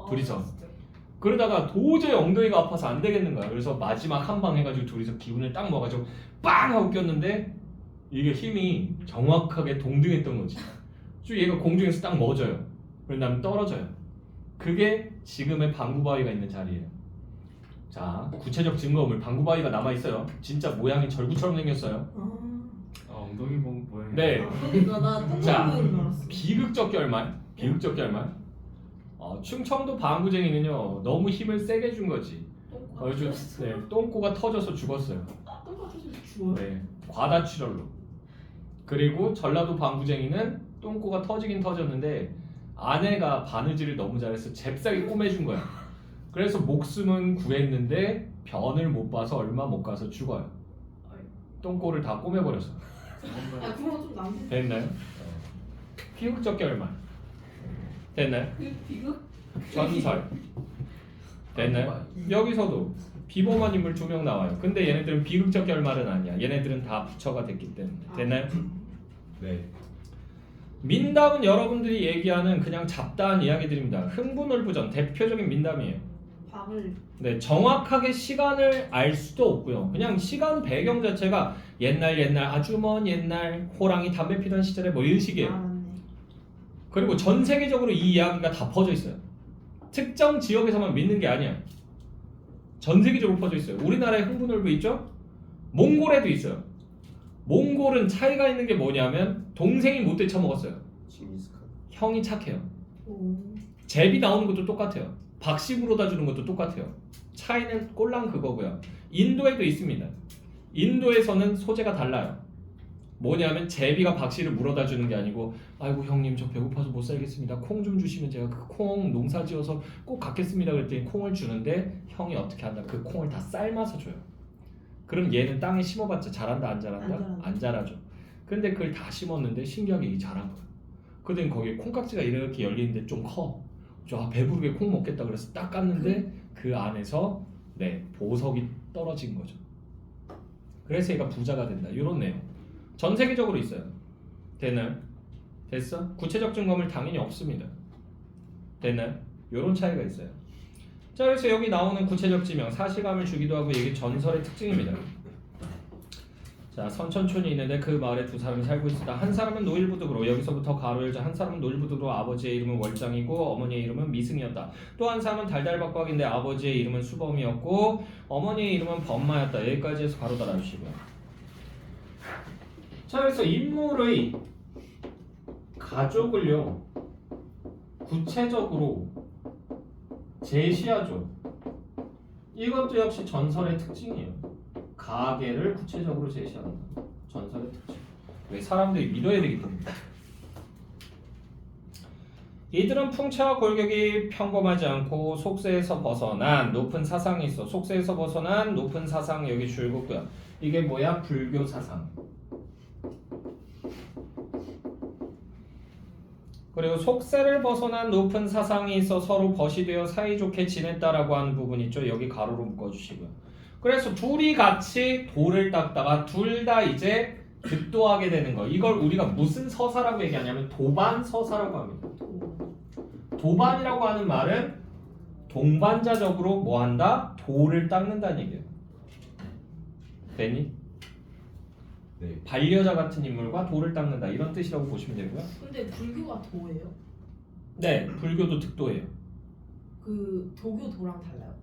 Speaker 1: 둘이서.
Speaker 3: 진짜.
Speaker 1: 그러다가 도저히 엉덩이가 아파서 안 되겠는 거야. 그래서 마지막 한 방 해가지고 둘이서 기운을 딱 먹어가지고 빵! 하고 꼈는데 이게 힘이 정확하게 동등했던 거지. 쭉 얘가 공중에서 딱 멎어요. 그런 다음에 떨어져요. 그게 지금의 방구바위가 있는 자리예요. 자, 구체적 증거물 방구바위가 남아있어요. 진짜 모양이 절구처럼 생겼어요.
Speaker 2: 엉덩이 모양.
Speaker 1: 네.
Speaker 3: 그러니까 나
Speaker 1: 자,
Speaker 3: 똥구인 줄 알았어.
Speaker 1: 비극적 결말. 충청도 방구쟁이는요 너무 힘을 세게 준 거지. 똥꼬가 터져서 죽었어요.
Speaker 3: 똥구가 터져서 죽어요?
Speaker 1: 네, 과다출혈로. 그리고 전라도 방구쟁이는 똥꼬가 터지긴 터졌는데 아내가 바느질을 너무 잘해서 잽싸게 꼬매준 거야. 그래서 목숨은 구했는데 변을 못 봐서 얼마 못 가서 죽어요. 똥꼬를 다 꼬매버려서.
Speaker 3: 아 그거 좀 남긴.
Speaker 1: 됐나요? 비극적 결말. 됐나요?
Speaker 3: 비극?
Speaker 1: 전설. 됐나요? 여기서도 비범한 인물 2명 나와요. 근데 얘네들은 비극적 결말은 아니야. 얘네들은 다 부처가 됐기 때문에. 됐나요?
Speaker 5: 네.
Speaker 1: 민담은 여러분들이 얘기하는 그냥 잡다한 이야기들입니다. 흥분울부전 대표적인 민담이에요.
Speaker 3: 밥을.
Speaker 1: 네, 정확하게 시간을 알 수도 없고요. 그냥 시간 배경 자체가 옛날 아주 먼 옛날 호랑이 담배 피던 시절에 뭐 이런 식이에요.
Speaker 3: 맞네.
Speaker 1: 그리고 전 세계적으로 이 이야기가 다 퍼져 있어요. 특정 지역에서만 믿는 게 아니야. 전 세계적으로 퍼져 있어요. 우리나라에 흥분울부 있죠? 몽골에도 있어요. 몽골은 차이가 있는 게 뭐냐면 동생이 못 되쳐먹었어요.
Speaker 5: 징기스칸.
Speaker 1: 형이 착해요.
Speaker 3: 오.
Speaker 1: 제비 나오는 것도 똑같아요. 박씨 물어다 주는 것도 똑같아요. 차이는 꼴랑 그거고요. 인도에도 있습니다. 인도에서는 소재가 달라요. 뭐냐면 제비가 박씨를 물어다 주는 게 아니고 아이고 형님 저 배고파서 못 살겠습니다. 콩 좀 주시면 제가 그 콩 농사 지어서 꼭 갖겠습니다. 그랬더니 콩을 주는데 형이 어떻게 한다? 그 콩을 다 삶아서 줘요. 그럼 얘는 땅에 심어봤자 자란다 안 자란다?
Speaker 3: 안 자란다.
Speaker 1: 안 자라죠. 근데 그걸 다 심었는데 신기하게 이 자란 거야. 그랬더니 거기에 콩깍지가 이렇게 열리는데 좀 커. 저 배부르게 콩 먹겠다 그래서 딱 깠는데 그 안에서 보석이 떨어진 거죠. 그래서 얘가 부자가 된다. 이런 내용. 전 세계적으로 있어요. 되나요? 됐어? 구체적 증거물 당연히 없습니다. 됐나요? 이런 차이가 있어요. 자, 그래서 여기 나오는 구체적 지명, 사실감을 주기도 하고 이게 전설의 특징입니다. 자, 선천촌이 있는데 그 마을에 두 사람이 살고 있었다. 한 사람은 노일부득으로, 여기서부터 가로 열자, 한 사람은 노일부득으로 아버지의 이름은 월장이고 어머니의 이름은 미승이었다. 또 한 사람은 달달박박인데 아버지의 이름은 수범이었고 어머니의 이름은 범마였다. 여기까지 해서 가로 달아주시고요. 자, 그래서 인물의 가족을요 구체적으로 제시하죠. 이것도 역시 전설의 특징이에요. 가계를 구체적으로 제시한다. 전설의 특징. 왜? 사람들이 믿어야 되기 때문에. 이들은 풍채와 골격이 평범하지 않고 속세에서 벗어난 높은 사상이 있어. 속세에서 벗어난 높은 사상 여기 줄 긋고요. 이게 뭐야? 불교 사상. 그리고 속세를 벗어난 높은 사상이 있어 서로 벗이 되어 사이좋게 지냈다라고 하는 부분 있죠. 여기 가로로 묶어주시고요. 그래서 둘이 같이 돌을 닦다가 둘 다 이제 득도하게 되는 거. 이걸 우리가 무슨 서사라고 얘기하냐면 도반 서사라고 합니다. 도반이라고 하는 말은 동반자적으로 뭐 한다? 돌을 닦는다는 얘기예요. 됐니?
Speaker 5: 네.
Speaker 1: 반려자 같은 인물과 돌을 닦는다 이런 뜻이라고 보시면 되고요.
Speaker 3: 근데 불교가 도예요?
Speaker 1: 네, 불교도 득도예요.
Speaker 3: 그 도교 도랑 달라요?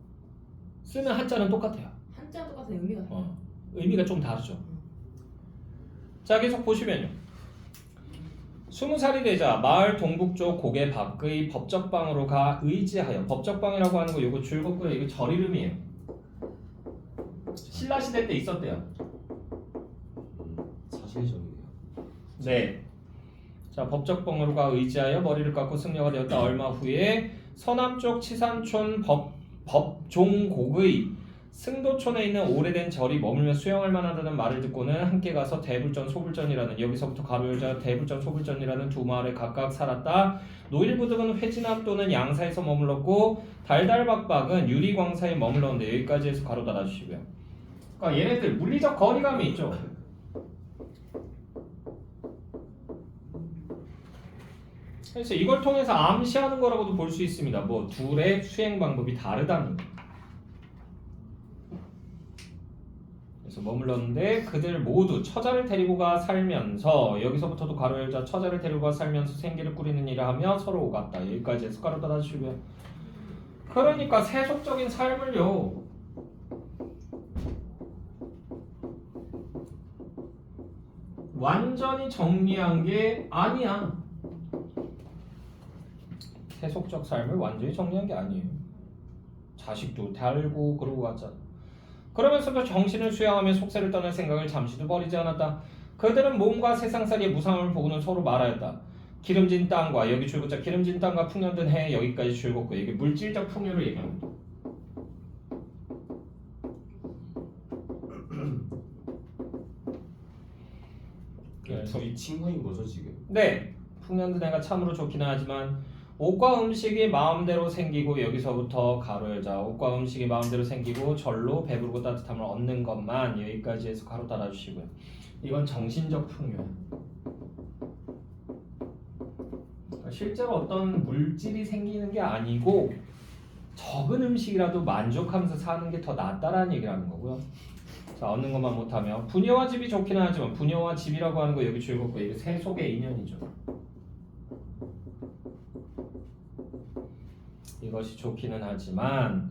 Speaker 1: 쓰는 한자는 똑같아요.
Speaker 3: 한자 똑같은 의미가 달라요?
Speaker 1: 의미가 좀 다르죠. 자, 계속 보시면요. 20살이 되자 마을 동북쪽 고개 밖의 법적방으로 가 의지하여. 법적방이라고 하는 거 요거 줄 긋고요. 이거 절 이름이에요. 신라 시대 때 있었대요.
Speaker 5: 사실적이에요.
Speaker 1: 네. 자, 법적방으로 가 의지하여 머리를 깎고 승려가 되었다. 얼마 후에 서남쪽 치산촌 법종곡의 승도촌에 있는 오래된 절이 머물며 수영할 만하다는 말을 듣고는 함께 가서 대불전, 소불전이라는 여기서부터 가로 열자 대불전, 소불전이라는 두 마을에 각각 살았다. 노일부득은 회진암 또는 양사에서 머물렀고 달달박박은 유리광사에 머물렀는데 여기까지 해서 가로 닫아주시고요. 그러니까 얘네들 물리적 거리감이 있죠. 그래서 이걸 통해서 암시하는 거라고도 볼 수 있습니다. 뭐 둘의 수행 방법이 다르다는 거. 그래서 머물렀는데 그들 모두 처자를 데리고 가 살면서 여기서부터도 가로 열자 처자를 데리고 가 살면서 생계를 꾸리는 일을 하며 서로 오갔다. 여기까지 해서 가로 닫아주시고요. 그러니까 세속적인 삶을요 완전히 정리한 게 아니야. 세속적 삶을 완전히 정리한 게 아니에요. 자식도 달고 그러고 갔잖아. 그러면서도 정신을 수양하며 속세를 떠날 생각을 잠시도 버리지 않았다. 그들은 몸과 세상살이의 무상함을 보고는 서로 말하였다. 기름진 땅과 여기 줄긋자 기름진 땅과 풍년든 해 여기까지 줄긋고 이게 물질적 풍요를 얘기합니다.
Speaker 5: 둘이 친구인 거죠 지금?
Speaker 1: 네, 풍년든 해가 참으로 좋기는 하지만 옷과 음식이 마음대로 생기고 여기서부터 가로 열자 옷과 음식이 마음대로 생기고 절로 배부르고 따뜻함을 얻는 것만 여기까지 해서 가로 닫아주시고요. 이건 정신적 풍요예요. 실제로 어떤 물질이 생기는 게 아니고 적은 음식이라도 만족하면서 사는 게 더 낫다라는 얘기를 하는 거고요. 자, 얻는 것만 못하면 부녀와 집이 좋기는 하지만 부녀와 집이라고 하는 거 여기 줄긋고 이게 세속의 인연이죠. 이것이 좋기는 하지만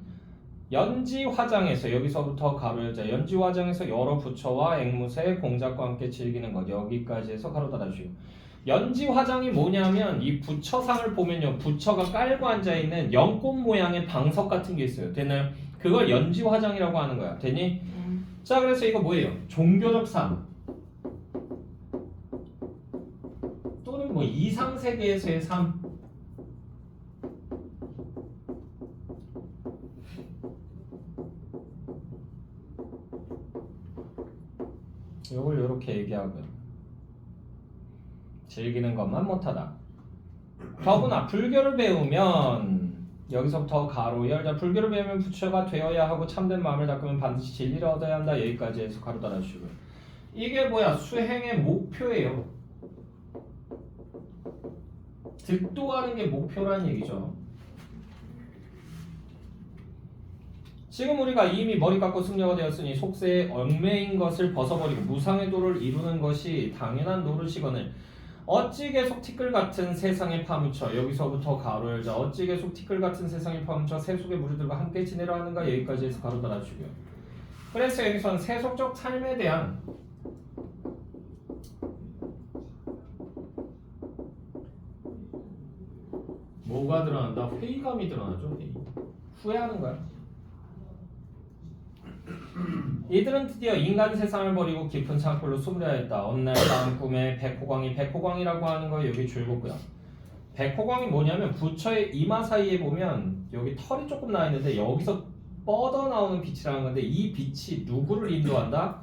Speaker 1: 연지화장에서 여기서부터 가로 열자 연지화장에서 여러 부처와 앵무새 공작과 함께 즐기는 것 여기까지 해서 가로 닫아주시고 연지화장이 뭐냐면 이 부처상을 보면요 부처가 깔고 앉아있는 연꽃 모양의 방석 같은 게 있어요. 되나요? 그걸 연지화장이라고 하는 거야. 되니? 자, 그래서 이거 뭐예요? 종교적 삶 또는 뭐 이상세계에서의 삶. 요걸 요렇게 얘기하고요. 즐기는 것만 못하다. 더구나 불교를 배우면 여기서부터 가로 열자 불교를 배우면 부처가 되어야 하고 참된 마음을 닦으면 반드시 진리를 얻어야 한다. 여기까지 해서 가로 달아주시고요. 이게 뭐야? 수행의 목표예요. 득도하는 게 목표란 얘기죠. 지금 우리가 이미 머리 깎고 승려가 되었으니 속세에 얽매인 것을 벗어버리고 무상의 도를 이루는 것이 당연한 노릇이거늘 어찌 계속 티끌 같은 세상에 파묻혀 여기서부터 가로 열자 어찌 계속 티끌 같은 세상에 파묻혀 세속의 무리들과 함께 지내려 하는가 여기까지 해서 가로 달아주고요. 그래서 여기서는 세속적 삶에 대한 뭐가 드러난다? 회의감이 드러나죠. 회의. 후회하는 거야. 이들은 드디어 인간 세상을 버리고 깊은 창골로 숨으려 했다. 어느 날 다음 꿈에 백호광이라고 하는 거 여기 줄거고요. 백호광이 뭐냐면 부처의 이마 사이에 보면 여기 털이 조금 나 있는데 여기서 뻗어나오는 빛이라는 건데 이 빛이 누구를 인도한다?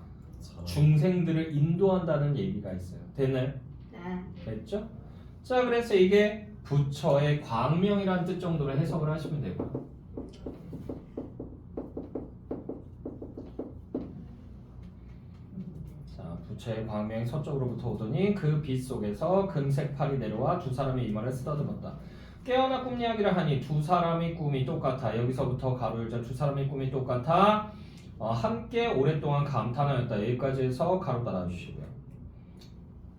Speaker 1: 중생들을 인도한다는 얘기가 있어요. 됐나요?
Speaker 3: 네.
Speaker 1: 됐죠? 자, 그래서 이게 부처의 광명이라는 뜻 정도로 해석을 하시면 되고요. 자, 부처의 광명이 서쪽으로부터 오더니 그 빛 속에서 금색 팔이 내려와 두 사람의 이마를 쓰다듬었다. 깨어나 꿈 이야기를 하니 두 사람의 꿈이 똑같아. 여기서부터 가로 열자 두 사람의 꿈이 똑같아. 함께 오랫동안 감탄하였다. 여기까지 해서 가로 달아주시고요.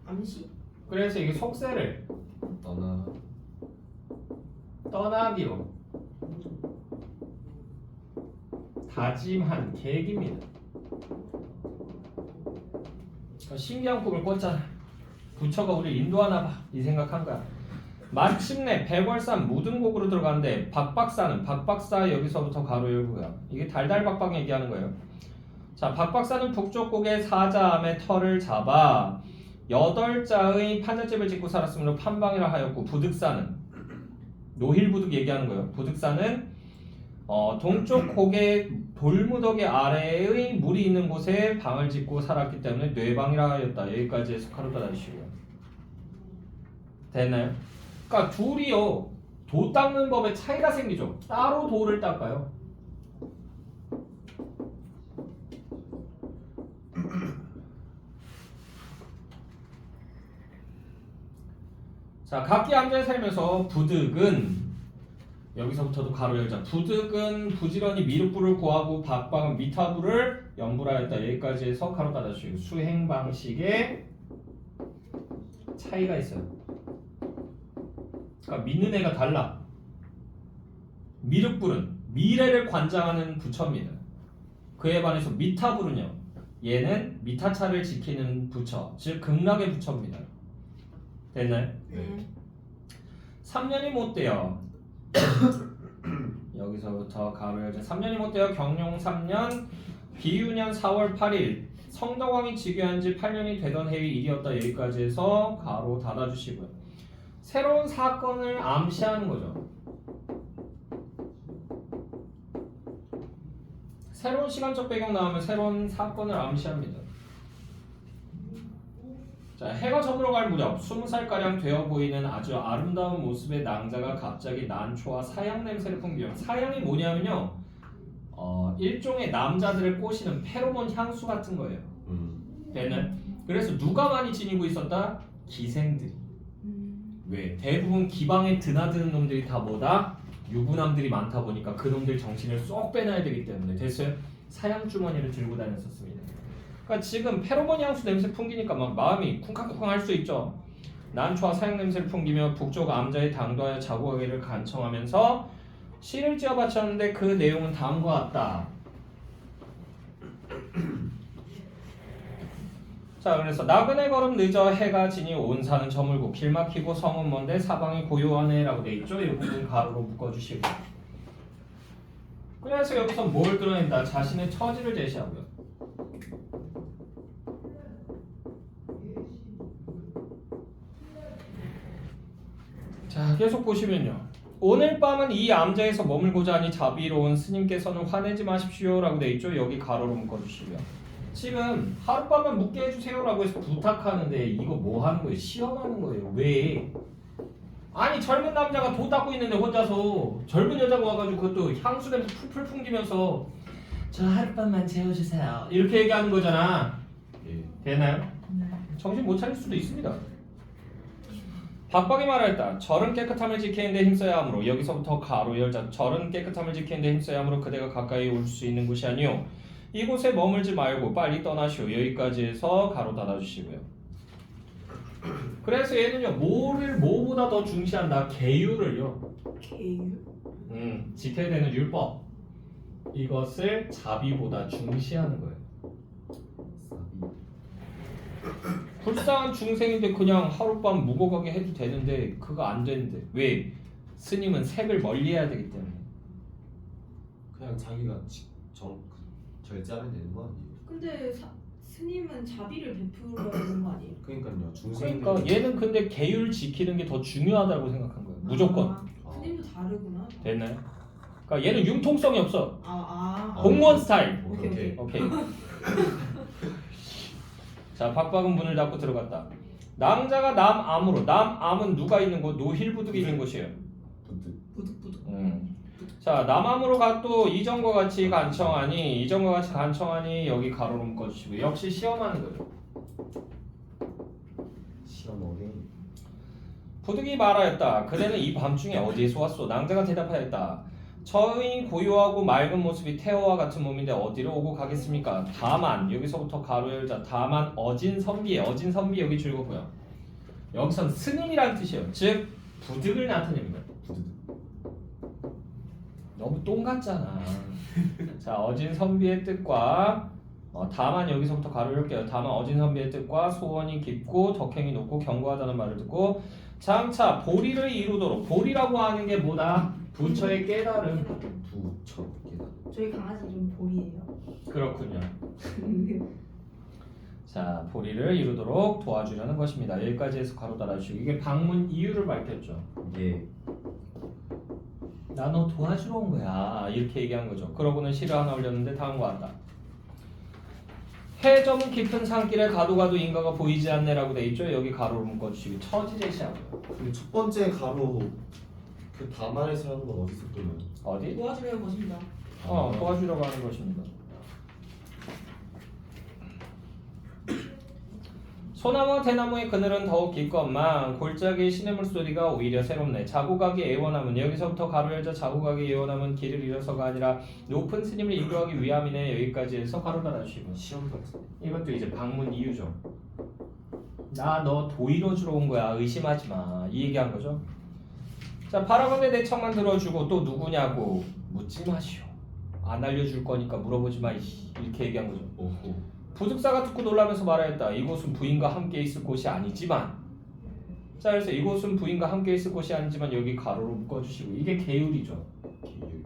Speaker 3: 암시?
Speaker 1: 그래서 이게 속세를 떠나기로 다짐한 계획입니다. 신기한 꿈을 꿨잖아. 부처가 우리를 인도하나 봐. 이 생각한 거야. 마침내 백월산 무등곡으로 들어가는데 박박사 여기서부터 가로 열고요. 이게 달달박박 얘기하는 거예요. 자, 박박사는 북쪽 곡의 사자암의 털을 잡아 8자의 판잣집을 짓고 살았으므로 판방이라 하였고 부득사는 노힐부득 얘기하는 거예요. 부득사는 동쪽 곡의 돌무더기 아래의 물이 있는 곳에 방을 짓고 살았기 때문에 뇌방이라 하였다. 여기까지 해서 가로 달아주시고요. 됐나요? 그러니까 둘이요 도 닦는 법에 차이가 생기죠. 따로 도를 닦아요. 자, 각기 앉아 살면서 부득은 여기서부터도 가로 열자. 부득은 부지런히 미륵불을 구하고 박박은 미타불을 연불하였다. 여기까지 해서 가로 닫아주시고 수행 방식에 차이가 있어요. 그러니까 믿는 애가 달라. 미륵불은 미래를 관장하는 부처입니다. 그에 반해서 미타불은요, 얘는 미타차를 지키는 부처, 즉 극락의 부처입니다. 됐나요?
Speaker 3: 네.
Speaker 1: 3년이 못 돼요. 여기서부터 가로 열자. 3년이 못 돼요. 경용 3년 비유년 4월 8일 성덕왕이 즉위한 지 8년이 되던 해의 일이었다. 여기까지 해서 가로 닫아주시고요. 새로운 사건을 암시하는 거죠. 새로운 시간적 배경 나오면 새로운 사건을 암시합니다. 자, 해가 저물어갈 무렵 20살가량 되어 보이는 아주 아름다운 모습의 낭자가 갑자기 난초와 사양 냄새를 풍기며, 사양이 뭐냐면요, 일종의 남자들을 꼬시는 페로몬 향수 같은 거예요. 걔는 그래서 누가 많이 지니고 있었다? 기생들이. 왜? 대부분 기방에 드나드는 놈들이 다 뭐다? 유부남들이 많다 보니까 그 놈들 정신을 쏙 빼놔야 되기 때문에 됐어요? 사양 주머니를 들고 다녔었습니다. 그러니까 지금 페로몬 향수 냄새 풍기니까 막 마음이 쿵쾅쿵쾅 할 수 있죠. 난초와 사양 냄새를 풍기며 북쪽 암자의 당도하여 자고하기를 간청하면서 시를 지어 바쳤는데 그 내용은 다음과 같다. 자, 그래서 나그네 걸음 늦어 해가 지니 온 산은 저물고 길 막히고 성은 먼데 사방이 고요하네 라고 돼 있죠. 이 부분 가로로 묶어주시고, 그래서 여기서 뭘 드러낸다? 자신의 처지를 제시하고요. 자, 계속 보시면요, 오늘 밤은 이 암자에서 머물고자 하니 자비로운 스님께서는 화내지 마십시오 라고 돼 있죠. 여기 가로로 묶어주시고요. 지금 하룻밤만 묵게 해주세요라고 해서 부탁하는데 이거 뭐 하는 거예요? 시험하는 거예요. 왜? 아니 젊은 남자가 도 닦고 있는데 혼자서 젊은 여자가 와가지고 그것도 향수 냄새 풀풀 풍기면서 저 하룻밤만 재워주세요 이렇게 얘기하는 거잖아.
Speaker 5: 예.
Speaker 1: 되나요? 정신 못 차릴 수도 있습니다. 박박이 말하였다. 절은 깨끗함을 지키는데 힘써야 하므로 여기서부터 가로 열자. 절은 깨끗함을 지키는데 힘써야 하므로 그대가 가까이 올 수 있는 곳이 아니요 이곳에 머물지 말고 빨리 떠나시오. 여기까지 해서 가로 닫아주시고요. 그래서 얘는요 뭐를 뭐보다 더 중시한다. 계율을요.
Speaker 3: 계율?
Speaker 1: 지켜야 되는 율법 이것을 자비보다 중시하는 거예요. 불쌍한 중생인데 그냥 하룻밤 묵어가게 해도 되는데 그거 안 되는데 왜? 스님은 색을 멀리해야 되기 때문에.
Speaker 5: 그냥 자기가 절제하면 되는 거 아니에요?
Speaker 3: 근데 스님은 자비를 베풀어야 되는 거 아니에요?
Speaker 5: 그러니까요. 중생들
Speaker 1: 그러니까 얘는 근데 계율 지키는 게 더 중요하다고 생각한 거예요. 무조건.
Speaker 3: 스님도 다르구나.
Speaker 1: 됐나요? 그러니까 얘는 융통성이 없어.
Speaker 3: 아.
Speaker 1: 공무원 스타일.
Speaker 3: 오케이.
Speaker 1: 오케이. 자, 박박은 문을 닫고 들어갔다. 낭자가 남암으로. 남암은 누가 있는 곳? 노힐부득이 있는 곳이에요.
Speaker 3: 부득부득.
Speaker 1: 자, 남암으로 또 이전과 같이 간청하니 여기 가로로 묶어주시고 역시 시험하는 거죠.
Speaker 5: 시험 어려운.
Speaker 1: 부득이 말하였다. 그대는 이 밤중에 어디에서 왔소? 낭자가 대답하였다. 저의 고요하고 맑은 모습이 태어와 같은 몸인데 어디로 오고 가겠습니까? 다만 여기서부터 가로 열자. 다만 어진선비에 어진선비 여기 줄거고요. 여기선 스님이란 뜻이에요. 즉 부득을 나타냅니다. 너무 똥 같잖아. 자, 어진선비의 뜻과 다만 여기서부터 가로 열게요. 다만 어진선비의 뜻과 소원이 깊고 덕행이 높고 견고하다는 말을 듣고 장차 보리를 이루도록. 보리라고 하는 게 뭐다? 부처의 깨달음.
Speaker 5: 부처 깨달음.
Speaker 3: 저희 강아지 이름 보리예요.
Speaker 1: 그렇군요. 자, 보리를 이루도록 도와주려는 것입니다. 여기까지 해서 가로 달아주시고 이게 방문 이유를 밝혔죠.
Speaker 5: 예.
Speaker 1: 나 너 도와주러 온 거야 이렇게 얘기한 거죠. 그러고는 시를 하나 올렸는데 다음과 같다. 해저문 깊은 산길에 가도 인가가 보이지 않네라고 돼 있죠. 여기 가로로 묶어주시고 처지 제시하고요.
Speaker 5: 근데 첫 번째 가로 그 다만에서 하는 건 어디서 보면?
Speaker 1: 어디?
Speaker 3: 도와주려는 것입니다.
Speaker 1: 도와주려고 하는 것입니다. 소나무와 대나무의 그늘은 더욱 깊건만 골짜기의 시냇물 소리가 오히려 새롭네. 자고가기 애원함은 여기서부터 가로 열자. 자고가기 애원함은 길을 잃어서가 아니라 높은 스님을 인도하기 위함이네. 여기까지 해서 가로 달아주시고
Speaker 5: 시험 같은.
Speaker 1: 이것도 이제 방문 이유죠. 나 너 도의로 주러 온 거야. 의심하지 마. 이 얘기한 거죠. 자, 바라건대 내 척만 들어주고 또 누구냐고 묻지 마시오. 안 알려줄 거니까 물어보지 마. 이렇게 얘기한 거죠.
Speaker 5: 오호.
Speaker 1: 부득사가 듣고 놀라면서 말하였다. 이곳은 부인과 함께 있을 곳이 아니지만. 자, 그래서 이곳은 부인과 함께 있을 곳이 아니지만 여기 가로로 묶어주시고 이게 계율이죠.
Speaker 5: 계율.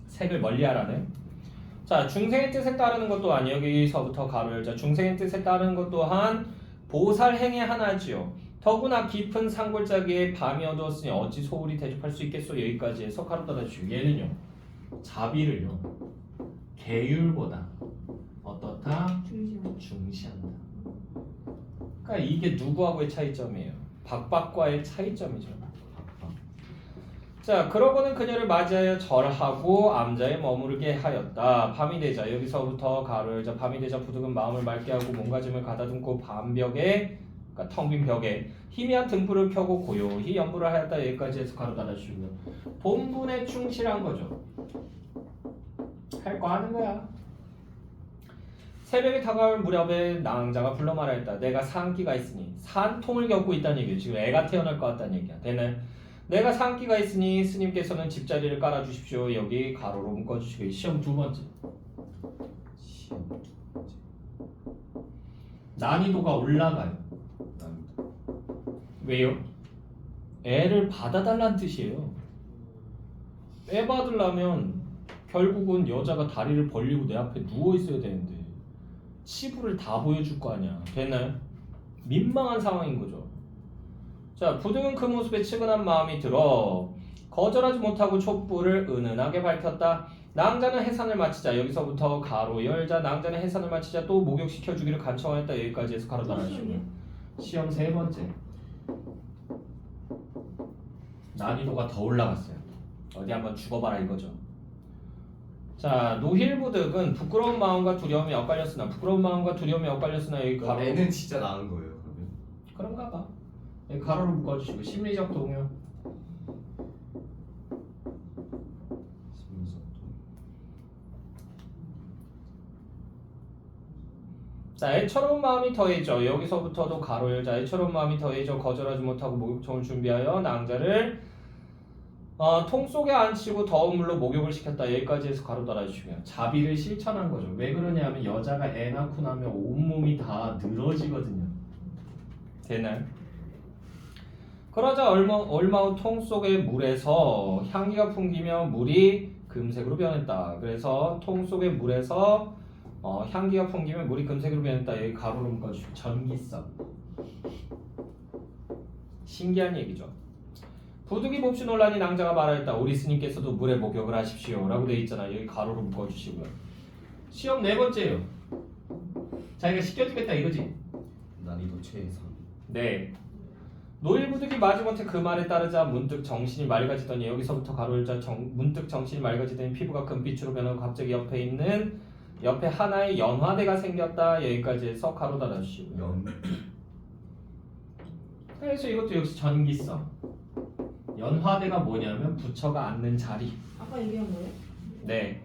Speaker 1: 색을 멀리하라는. 자, 중생의 뜻에 따르는 것 또한 여기서부터 가로 열자. 중생의 뜻에 따르는 것 또한 보살행의 하나지요. 더구나 깊은 산골짜기에 밤이 어두웠으니 어찌 소홀히 대접할 수 있겠소. 여기까지 해서 가로 닫아주시고 얘는요 자비를요 계율보다 어떻다? 중시한다. 그러니까 이게 누구하고의 차이점이에요? 박박과의 차이점이죠. 자, 그러고는 그녀를 맞이하여 절하고 암자에 머무르게 하였다. 밤이 되자 여기서부터 가로 열자. 밤이 되자 부득은 마음을 맑게 하고 몸가짐을 가다듬고 밤벽에 그러니까 텅 빈 벽에 희미한 등불을 켜고 고요히 연부를 하였다. 여기까지 해서 가로 닫아주시고요. 본분에 충실한 거죠. 할 거 하는 거야. 새벽이 다가올 무렵에 낭자가 불러 말하였다. 내가 산기가 있으니 산통을 겪고 있다는 얘기예요. 지금 애가 태어날 것 같다는 얘기야. 되네. 내가 산기가 있으니 스님께서는 집자리를 깔아주십시오. 여기 가로로 묶어주시고 시험 두 번째.
Speaker 5: 시험 두 번째.
Speaker 1: 난이도가 올라가요. 왜요? 애를 받아달라는 뜻이에요. 애 받으려면 결국은 여자가 다리를 벌리고 내 앞에 누워 있어야 되는데 치부를 다 보여줄 거 아니야. 됐나요? 민망한 상황인 거죠. 자, 부득은 그 모습에 측은한 마음이 들어 거절하지 못하고 촛불을 은은하게 밝혔다. 낭자는 해산을 마치자 여기서부터 가로 열자 낭자는 해산을 마치자 또 목욕시켜 주기를 간청하였다 여기까지 해서 가로 달아주시고요. 시험 세 번째 난이도가 더 올라갔어요. 어디 한번 죽어봐라 이거죠. 자 노힐부득은 부끄러운 마음과 두려움이 엇갈렸으나 여기 가로
Speaker 5: 애는 진짜 나은 거예요 그러면.
Speaker 1: 그런가 봐. 여기 가로로 묶어주시고 심리적 동요. 자 애처로운 마음이 더해져 여기서부터도 가로 열자 애처로운 마음이 더해져 거절하지 못하고 목욕통을 준비하여 낭자를 통 속에 앉히고 더운 물로 목욕을 시켰다 여기까지 해서 가로 달아주시면 자비를 실천한 거죠. 왜 그러냐면 여자가 애 낳고 나면 온몸이 다 늘어지거든요. 되나요? 그러자 얼마 후 통 속의 물에서 향기가 풍기며 물이 금색으로 변했다. 그래서 통 속의 물에서 향기가 풍기면 물이 금색으로 변했다. 여기 가로로 묶어주시고 전기성. 신기한 얘기죠. 부득이 몹시 논란이 낭자가 말하였다. 우리 스님께서도 물에 목욕을 하십시오. 라고 돼 있잖아. 여기 가로로 묶어주시고요. 시험 네 번째예요. 자기가 시켜주겠다 이거지?
Speaker 5: 난이도 최상.
Speaker 1: 네. 노일부득이 마지못해 그 말에 따르자 문득 정신이 맑아지더니 여기서부터 가로 열자 문득 정신이 맑아지더니 피부가 금빛으로 변하고 갑자기 옆에 하나의 연화대가 생겼다. 여기까지 해서 가로 닫아주시고요. 그래서 이것도 역시 전기성. 연화대가 뭐냐면 부처가 앉는 자리.
Speaker 4: 아까 얘기한 거예요?
Speaker 1: 네.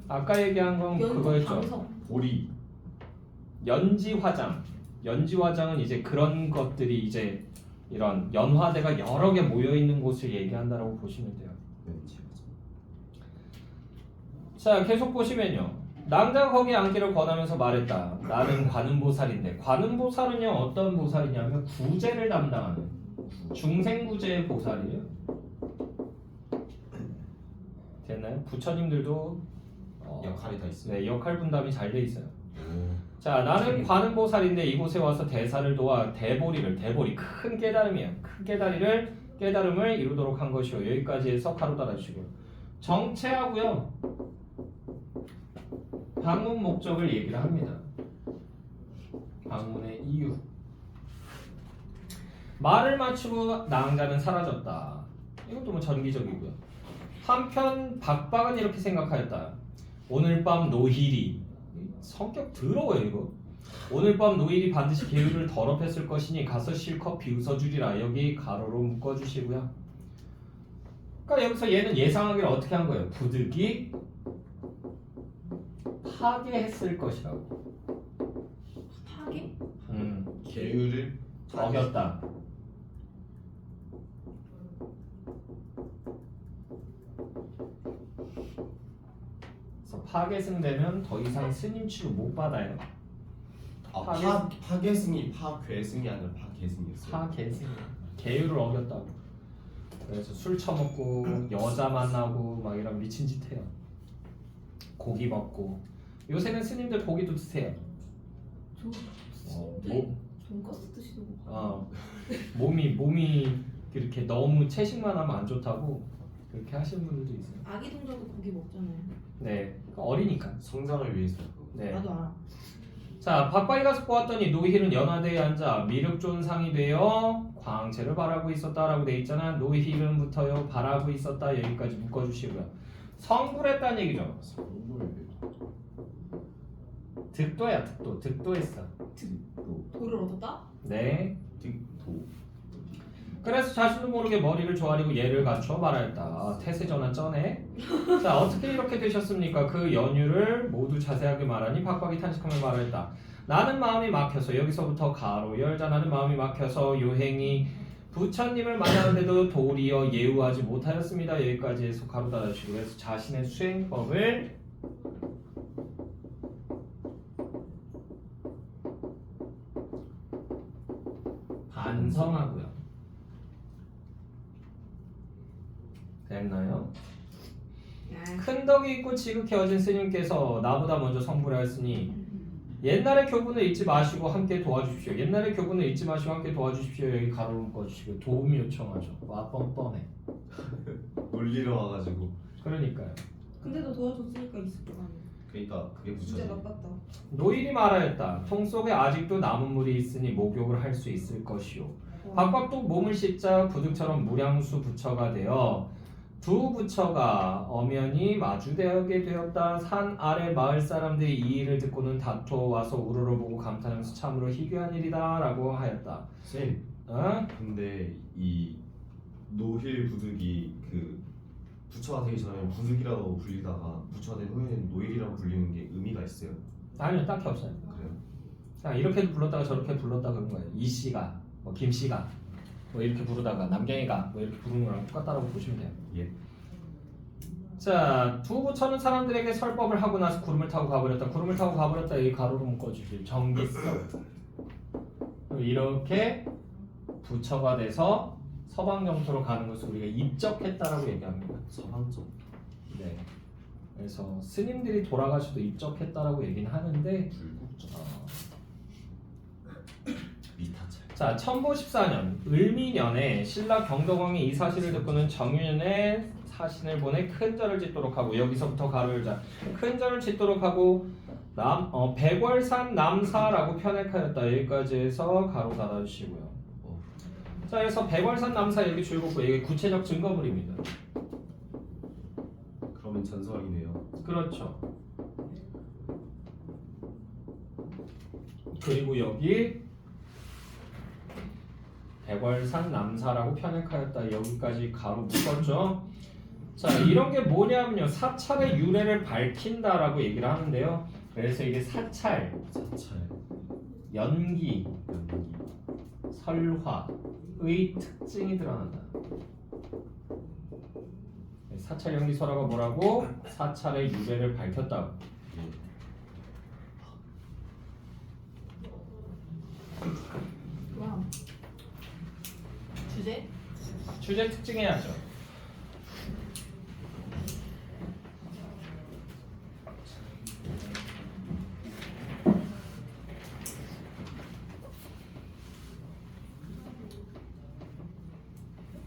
Speaker 1: 아까 얘기한 건 그거였죠.
Speaker 4: 방석.
Speaker 5: 보리.
Speaker 1: 연지화장. 연지화장은 이제 그런 것들이 이제 이런 연화대가 여러 개 모여 있는 곳을 얘기한다라고 보시면 돼요. 자, 계속 보시면요. 낭자가 거기 앉기를 권하면서 말했다. 나는 관음보살인데 관음보살은요 어떤 보살이냐면 구제를 담당하는 중생구제의 보살이에요. 됐나요? 부처님들도
Speaker 5: 역할이 다 있어요.
Speaker 1: 네, 역할 분담이 잘 돼 있어요. 자, 나는 관음보살인데 이곳에 와서 대사를 도와 대보리 큰 깨달음이에요. 큰 깨달음을 이루도록 한 것이요. 여기까지 해서 가로 달아주시고요. 정체하고요. 방문 목적을 얘기를 합니다. 방문의 이유. 말을 마치고 낭자는 사라졌다. 이것도 뭐 전기적이고요. 한편 박박은 이렇게 생각하였다. 오늘 밤 노힐이 성격 더러워요 이거. 오늘 밤 노일이 반드시 계율을 더럽혔을 것이니 가서 실컷 비웃어주리라. 여기 가로로 묶어주시고요. 그러니까 여기서 얘는 예상하기를 어떻게 한 거예요? 부득이 파괴했을 것이라고.
Speaker 4: 파괴?
Speaker 5: 계율을
Speaker 1: 어겼다. 그래서 파괴승되면 더 이상 스님 취급 못 받아요.
Speaker 5: 파괴승이 파괴승이 아니라 파괴승이었어요.
Speaker 1: 파괴승. 계율을 어겼다고. 그래서 술 처먹고 여자 만나고 막 이런 미친 짓 해요. 고기 먹고. 요새는 스님들 고기도 드세요.
Speaker 4: 돈가스 드시는 거.
Speaker 1: 몸이 이렇게 너무 채식만 하면 안 좋다고 그렇게 하시는 분들도 있어요.
Speaker 3: 아기 동자도 고기 먹잖아요.
Speaker 1: 네, 어리니까.
Speaker 5: 성장을 위해서.
Speaker 1: 네.
Speaker 3: 나도 알아.
Speaker 1: 자, 박바위 가서 보았더니 노희는 연화대에 앉아 미륵 좋은 상이 되어 광채를 바라고 있었다라고 돼 있잖아. 노희는부터요 바라고 있었다. 여기까지 묶어주시고요. 성불했다는 얘기죠. 득도야, 득도했어.
Speaker 3: 돌을 얻었다?
Speaker 1: 네. 그래서 자신도 모르게 머리를 조아리고 예를 갖춰 말하였다. 태세전환 쩌네. 자, 어떻게 이렇게 되셨습니까? 그 연유를 모두 자세하게 말하니 박박이 탄식하며 말하였다. 나는 마음이 막혀서 여기서부터 가로 열자. 나는 마음이 막혀서 요행이 부처님을 만나는데도 도리어 예우하지 못하였습니다. 여기까지 해서 가로 달아주시고 그래서 자신의 수행법을 반성하고요. 됐나요? 큰 덕이 있고 지극히 어진 스님께서 나보다 먼저 성불하였으니 옛날의 교훈을 잊지 마시고 함께 도와주십시오. 옛날의 교훈을 잊지 마시고 함께 도와주십시오. 여기 가로 묶어주시고 도움이 요청하죠. 와 뻔뻔해.
Speaker 5: 놀리러 와가지고.
Speaker 1: 그러니까요.
Speaker 3: 근데도 도와줬으니까 있을 거 아니야.
Speaker 5: 그러니까 그게
Speaker 3: 진짜
Speaker 5: 붙여져.
Speaker 3: 나빴다.
Speaker 1: 노일이 말하였다. 통 속에 아직도 남은 물이 있으니 목욕을 할 수 있을 것이요. 박박도 몸을 씻자 부득처럼 무량수 부처가 되어 두 부처가 엄연히 마주대하게 되었다. 산 아래 마을 사람들이 이 일을 듣고는 다투어 와서 우러러 보고 감탄하면서 참으로 희귀한 일이다 라고 하였다.
Speaker 5: 쌤,
Speaker 1: 어?
Speaker 5: 근데 이 노힐 부득이 그 부처가 되기 전에 부득이라고 불리다가 부처가 된 후에는 노일이라고 불리는 게 의미가 있어요.
Speaker 1: 아니요, 딱히 없어요.
Speaker 5: 그래요?
Speaker 1: 그냥 이렇게도 불렀다가 저렇게 불렀다 그런 거예요. 이 씨가, 뭐 김 씨가, 뭐 이렇게 부르다가 남경이가 뭐 이렇게 부르는 거랑 똑같다라고 보시면 돼요.
Speaker 5: 예.
Speaker 1: 자, 두 부처는 사람들에게 설법을 하고 나서 구름을 타고 가버렸다. 구름을 타고 가버렸다. 이 가로로 묶어주실 정기성. 이렇게 부처가 돼서 서방 영토로 가는 것을 우리가 입적했다라고 얘기합니다.
Speaker 5: 서방적.
Speaker 1: 네. 그래서 스님들이 돌아가셔도 입적했다라고 얘기는 하는데
Speaker 5: 불국적. 미타찰.
Speaker 1: 자, 1014년 을미년에 신라 경덕왕이 이 사실을 듣고는 정윤의 사신을 보내 큰 절을 짓도록 하고 여기서부터 가로 열자 큰 절을 짓도록 하고 백월산 남사라고 편액하였다. 여기까지 해서 가로 닫아주시고요. 자, 그래서 백월산 남사 여기 줄긋고 이게 구체적 증거물입니다.
Speaker 5: 그러면 전설이네요.
Speaker 1: 그렇죠. 그리고 여기 백월산 남사라고 편액하였다. 여기까지 가로 묶었죠. 자, 이런 게 뭐냐면요, 사찰의 유래를 밝힌다라고 얘기를 하는데요. 그래서 이게 사찰,
Speaker 5: 사찰.
Speaker 1: 연기, 설화의 특징이 드러난다. 사찰 연기 설화가 뭐라고? 사찰의 유래를 밝혔다고.
Speaker 4: 뭐야? 주제?
Speaker 1: 주제 특징해야죠.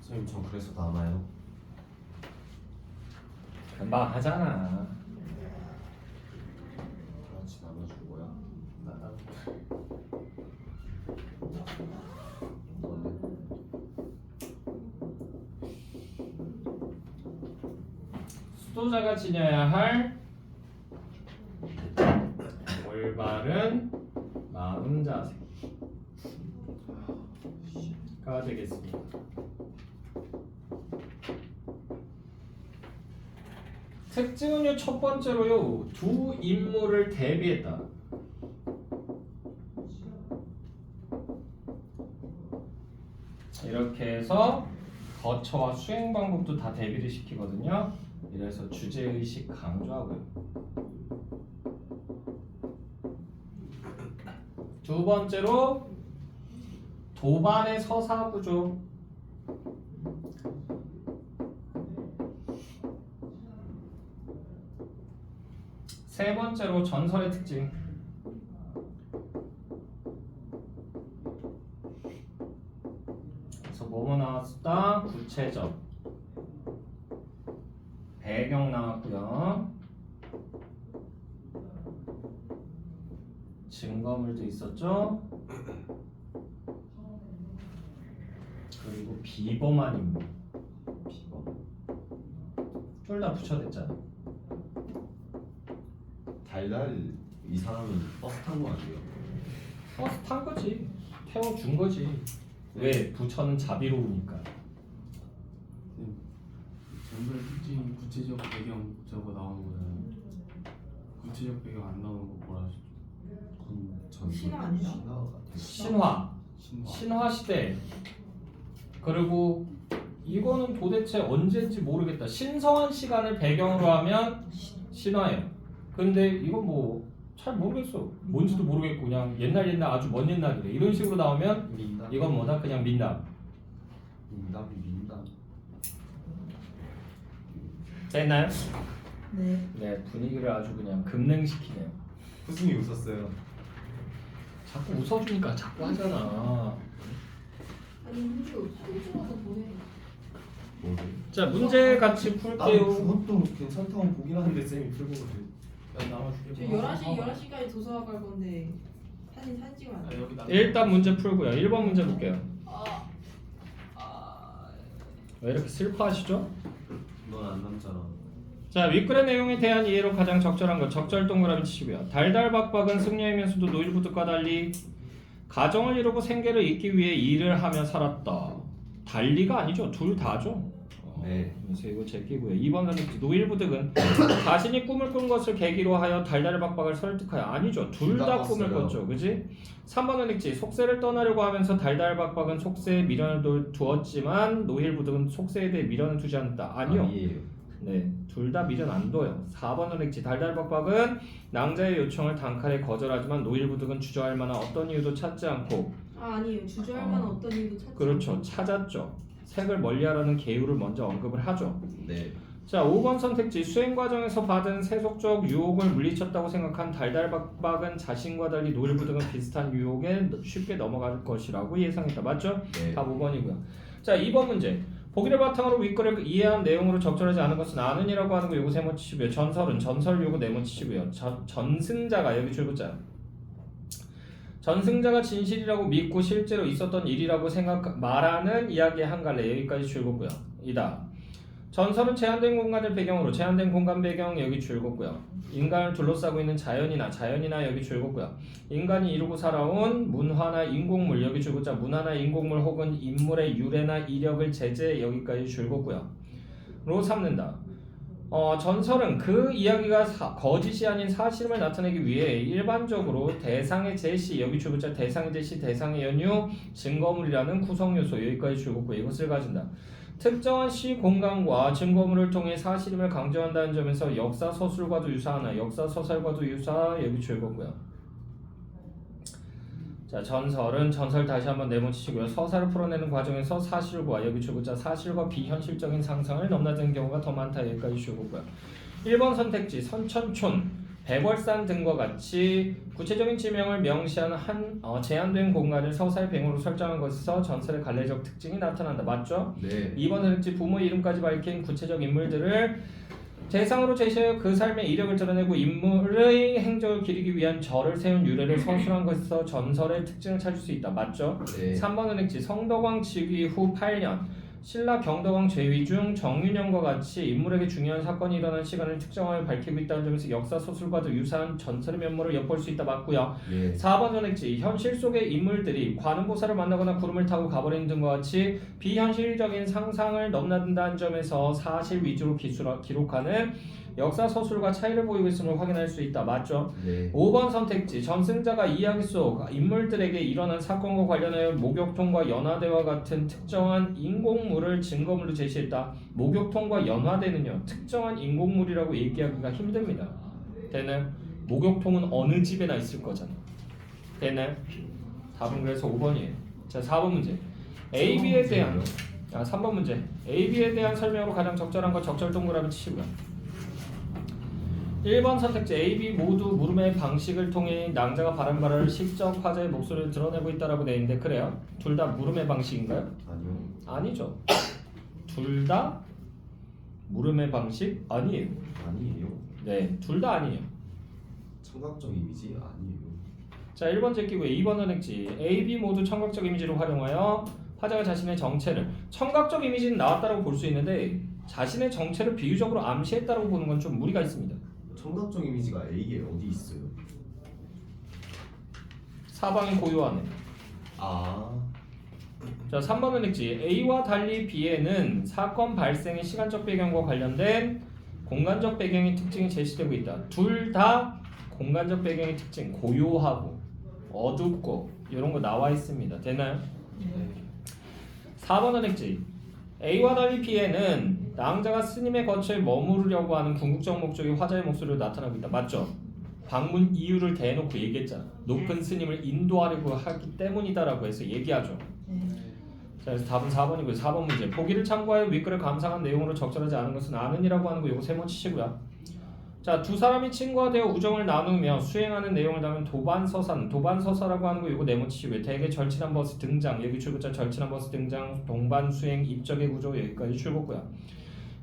Speaker 5: 선생님 전 그래서 남아요.
Speaker 1: 금방 하잖아.
Speaker 5: 다 같이 나눠줄 거야.
Speaker 1: 수도자가 지녀야 할 올바른 마음 자세가 되겠습니다. 특징은요, 첫 번째로요, 두 인물을 대비했다. 이렇게 해서 거처와 수행 방법도 다 대비를 시키거든요. 이래서 주제의식 강조하고요. 두 번째로 도반의 서사구조. 세 번째로 전설의 특징. 그래서 뭐뭐 나왔다? 구체적. 배경 나왔고요. 증거물도 있었죠. 그리고 비범한 인물. 비범. 둘 다 붙여댔잖아.
Speaker 5: 달달 이 사람은 버스 탄 거 아니에요?
Speaker 1: 버스 탄 거지. 태워준 거지. 왜? 부처는 자비로우니까.
Speaker 2: 전설 특징 구체적 배경 저거 나오는 거잖아요. 구체적 배경 안 나오는 거 뭐라 하시죠?
Speaker 5: 그건 전
Speaker 3: 신화 아니야?
Speaker 5: 신화 같아요.
Speaker 1: 신화.
Speaker 2: 신화.
Speaker 1: 신화 시대. 그리고 이거는 도대체 언제인지 모르겠다. 신성한 시간을 배경으로 하면 신화예요. 근데 이건 뭐 잘 모르겠어. 뭔지도 모르겠고 그냥 옛날 아주 먼 옛날이래. 이런 식으로 나오면
Speaker 5: 민담.
Speaker 1: 이건 뭐다? 그냥 민담.
Speaker 5: 민담.
Speaker 1: 됐나요?
Speaker 3: 네.
Speaker 1: 네, 분위기를 아주 그냥 급냉시키네요.
Speaker 5: 후승이 웃었어요.
Speaker 1: 자꾸 웃어주니까 자꾸 하잖아.
Speaker 4: 아니 근데 춤추어서 뭐해?
Speaker 5: 뭐를?
Speaker 1: 자 문제 같이
Speaker 5: 나는
Speaker 1: 풀게요.
Speaker 5: 그것도 괜찮다고 보긴 하는데 쌤이 풀고 그래.
Speaker 2: 야 나와줄게.
Speaker 3: 저 11시까지 도서관 갈 건데 사진 찍으면 안
Speaker 2: 아,
Speaker 3: 돼.
Speaker 2: 여기 나.
Speaker 1: 일단 문제 풀고요. 1번 문제 볼게요. 왜 이렇게 슬퍼하시죠?
Speaker 5: 넌안 남잖아.
Speaker 1: 자 윗글의 내용에 대한 이해로 가장 적절한 것 적절 동그라미 치시고요. 달달박박은 승려이면서도 노일부드과 달리 가정을 이루고 생계를 잇기 위해 일을 하며 살았다. 달리가 아니죠. 둘 다죠.
Speaker 5: 네.
Speaker 1: 그래서 이거 제끼고요. 2번 선택지 노일부득은 자신이 꿈을 꾼 것을 계기로 하여 달달박박을 설득하여 아니죠. 둘 다
Speaker 5: 둘다
Speaker 1: 꿈을
Speaker 5: 꿨어요.
Speaker 1: 꿨죠. 그지? 3번 선택지 속세를 떠나려고 하면서 달달박박은 속세에 미련을 두었지만 노일부득은 속세에 대해 미련을 두지 않았다. 아니요.
Speaker 5: 아니에요.
Speaker 1: 네, 둘 다 미련 안 둬요. 4번 선택지 달달박박은 낭자의 요청을 단칼에 거절하지만 노일부득은 주저할 만한 어떤 이유도 찾지 않고
Speaker 3: 아니에요. 주저할 만한 어떤 이유도 찾지
Speaker 1: 그렇죠.
Speaker 3: 않고.
Speaker 1: 찾았죠. 색을 멀리하라는 계율을 먼저 언급을 하죠.
Speaker 5: 네.
Speaker 1: 자, 5번 선택지 수행 과정에서 받은 세속적 유혹을 물리쳤다고 생각한 달달박박은 자신과 달리 노일부득은 비슷한 유혹에 쉽게 넘어갈 것이라고 예상했다. 맞죠?
Speaker 5: 네.
Speaker 1: 답 5번이고요. 자, 2번 문제. 보기를 바탕으로 윗글을 이해한 내용으로 적절하지 않은 것은 아는이라고 하는 거 요거 세모 치시고요. 전설은 전설 요거 네모 치시고요. 전승자가 여기 줄붙자요. 전승자가 진실이라고 믿고 실제로 있었던 일이라고 말하는 이야기의 한 갈래 여기까지 줄긋고요. 이다. 전설은 제한된 공간을 배경으로 제한된 공간 배경 여기 줄긋고요. 인간을 둘러싸고 있는 자연이나 여기 줄긋고요. 인간이 이루고 살아온 문화나 인공물 여기 줄긋자 문화나 인공물 혹은 인물의 유래나 이력을 제재 여기까지 줄긋고요. 로 삼는다. 전설은 그 이야기가 거짓이 아닌 사실을 나타내기 위해 일반적으로 대상의 제시 여기 줄긋자 대상의 제시 대상의 연유 증거물이라는 구성 요소 여기까지 줄긋고 이것을 가진다. 특정한 시 공간과 증거물을 통해 사실임을 강조한다는 점에서 역사 서술과도 유사하나 역사 서설과도 유사 여기 줄긋고요. 자 전설은 전설 다시 한번 네모치시고요. 서사를 풀어내는 과정에서 사실과 여기 줄긋자 사실과 비현실적인 상상을 넘나드는 경우가 더 많다 여기까지 줄긋고요. 1번 선택지 선천촌 백월산 등과 같이 구체적인 지명을 명시하는 제한된 공간을 서사의 배경으로 설정한 것에서 전설의 관례적 특징이 나타난다. 맞죠?
Speaker 5: 네.
Speaker 1: 2번 선택지 부모의 이름까지 밝힌 구체적 인물들을 대상으로 제시하여 그 삶의 이력을 드러내고 인물의 행적을 기리기 위한 절을 세운 유래를 서술한 것에서 전설의 특징을 찾을 수 있다. 맞죠?
Speaker 5: 네.
Speaker 1: 3번 선택지 성덕왕 즉위 후 8년 신라 경덕왕 재위 중 정윤영과 같이 인물에게 중요한 사건이 일어난 시간을 특정하여 밝히고 있다는 점에서 역사 소설과도 유사한 전설의 면모를 엿볼 수 있다. 맞고요.
Speaker 5: 네.
Speaker 1: 4번 선택지 현실 속의 인물들이 관음보살을 만나거나 구름을 타고 가버리는 등과 같이 비현실적인 상상을 넘나든다는 점에서 사실 위주로 기록하는 역사 서술과 차이를 보이고 있음을 확인할 수 있다. 맞죠?
Speaker 5: 네.
Speaker 1: 5번 선택지 전승자가 이야기 속 인물들에게 일어난 사건과 관련하여 목욕통과 연화대와 같은 특정한 인공물을 증거물로 제시했다. 목욕통과 연화대는요 특정한 인공물이라고 얘기하기가 힘듭니다. 되나요? 목욕통은 어느 집에나 있을 거잖아. 되나요? 답은 그래서 5번이에요. 자 4번 문제 AB에 대한 3번 문제 AB에 대한 설명으로 가장 적절한 거 적절 동그라미 치시고요. 1번 선택지 A, B 모두 물음의 방식을 통해 낭자가 바람바라를 시적 화자의 목소리를 드러내고 있다라고 되어 있는데 그래요? 둘 다 물음의 방식인가요?
Speaker 5: 아니요.
Speaker 1: 아니죠. 둘 다 물음의 방식 아니에요.
Speaker 5: 아니에요.
Speaker 1: 네, 둘 다 아니에요.
Speaker 5: 청각적 이미지 아니에요.
Speaker 1: 자, 1번 제끼고 2번 선택지 A, B 모두 청각적 이미지를 활용하여 화자가 자신의 정체를 청각적 이미지는 나왔다라고 볼 수 있는데 자신의 정체를 비유적으로 암시했다라고 보는 건 좀 무리가 있습니다.
Speaker 5: 청각적 이미지가 A에 어디 있어요?
Speaker 1: 사방이 고요하네.
Speaker 5: 아.
Speaker 1: 자, 3번 선택지 A와 달리 B에는 사건 발생의 시간적 배경과 관련된 공간적 배경의 특징이 제시되고 있다. 둘 다 공간적 배경의 특징 고요하고 어둡고 이런 거 나와 있습니다. 되나요?
Speaker 2: 네.
Speaker 1: 4번 선택지 A와 달리 B에는 낭자가 스님의 거처에 머무르려고 하는 궁극적 목적이 화자의 목소리로 나타나고 있다. 맞죠? 방문 이유를 대놓고 얘기했잖아. 높은 스님을 인도하려고 하기 때문이다라고 해서 얘기하죠. 자, 그래서 답은 4번이고요. 4번 문제 보기를 참고하여 윗글을 감상한 내용으로 적절하지 않은 것은 아는이라고 하는 거 요거 세모 치시고요. 자, 두 사람이 친구가 되어 우정을 나누며 수행하는 내용을 담은 도반서사는 도반서사라고 하는 거 이거 네모치시고요. 대개 절친한 버스 등장, 여기 출구자 절친한 버스 등장, 동반 수행 입적의 구조 여기까지 출구고요.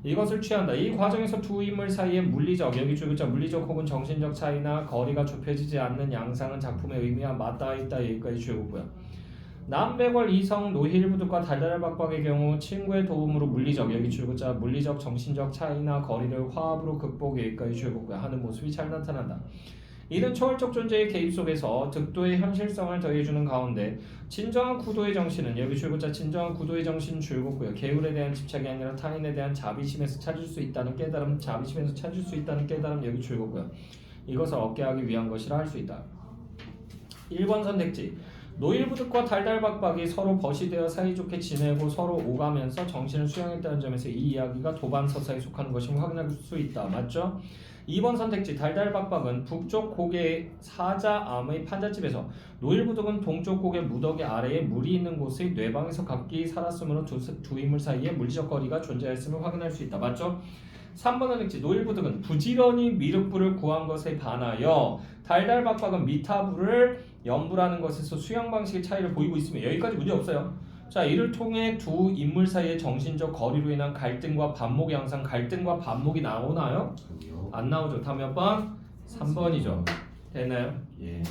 Speaker 1: 이것을 취한다. 이 과정에서 두 인물 사이의 물리적, 여기 출구자 물리적 혹은 정신적 차이나 거리가 좁혀지지 않는 양상은 작품의 의미와 맞닿아 있다. 여기까지 출구고요. 남백월 이성 노힐부드과 달달박박의 경우 친구의 도움으로 물리적 여기 출구자 물리적 정신적 차이나 거리를 화합으로 극복 여기까지 출구고요. 하는 모습이 잘 나타난다. 이는 초월적 존재의 개입 속에서 득도의 현실성을 더해주는 가운데 진정한 구도의 정신은 여기 출구자 진정한 구도의 정신 줄고요. 계율에 대한 집착이 아니라 타인에 대한 자비심에서 찾을 수 있다는 깨달음, 자비심에서 찾을 수 있다는 깨달음 여기 줄고요. 이것을 얻게 하기 위한 것이라 할 수 있다. 1번 선택지 노일부득과 달달박박이 서로 벗이 되어 사이좋게 지내고 서로 오가면서 정신을 수양했다는 점에서 이 이야기가 도반서사에 속하는 것임을 확인할 수 있다. 맞죠? 2번 선택지 달달박박은 북쪽 고개 사자암의 판잣집에서 노일부득은 동쪽 고개 무더기 아래에 물이 있는 곳의 뇌방에서 각기 살았으므로 두 인물 사이에 물리적 거리가 존재했음을 확인할 수 있다. 맞죠? 3번 선택지 노일부득은 부지런히 미륵불을 구한 것에 반하여 달달박박은 미타불을 연불하는 것에서 수양 방식의 차이를 보이고 있으며 여기까지 문제 없어요. 자, 이를 통해 두 인물 사이의 정신적 거리로 인한 갈등과 반목의 양상, 갈등과 반목이 나오나요?
Speaker 5: 아니요.
Speaker 1: 안 나오죠. 다음 몇 번? 3번이죠. 되나요?
Speaker 5: 예.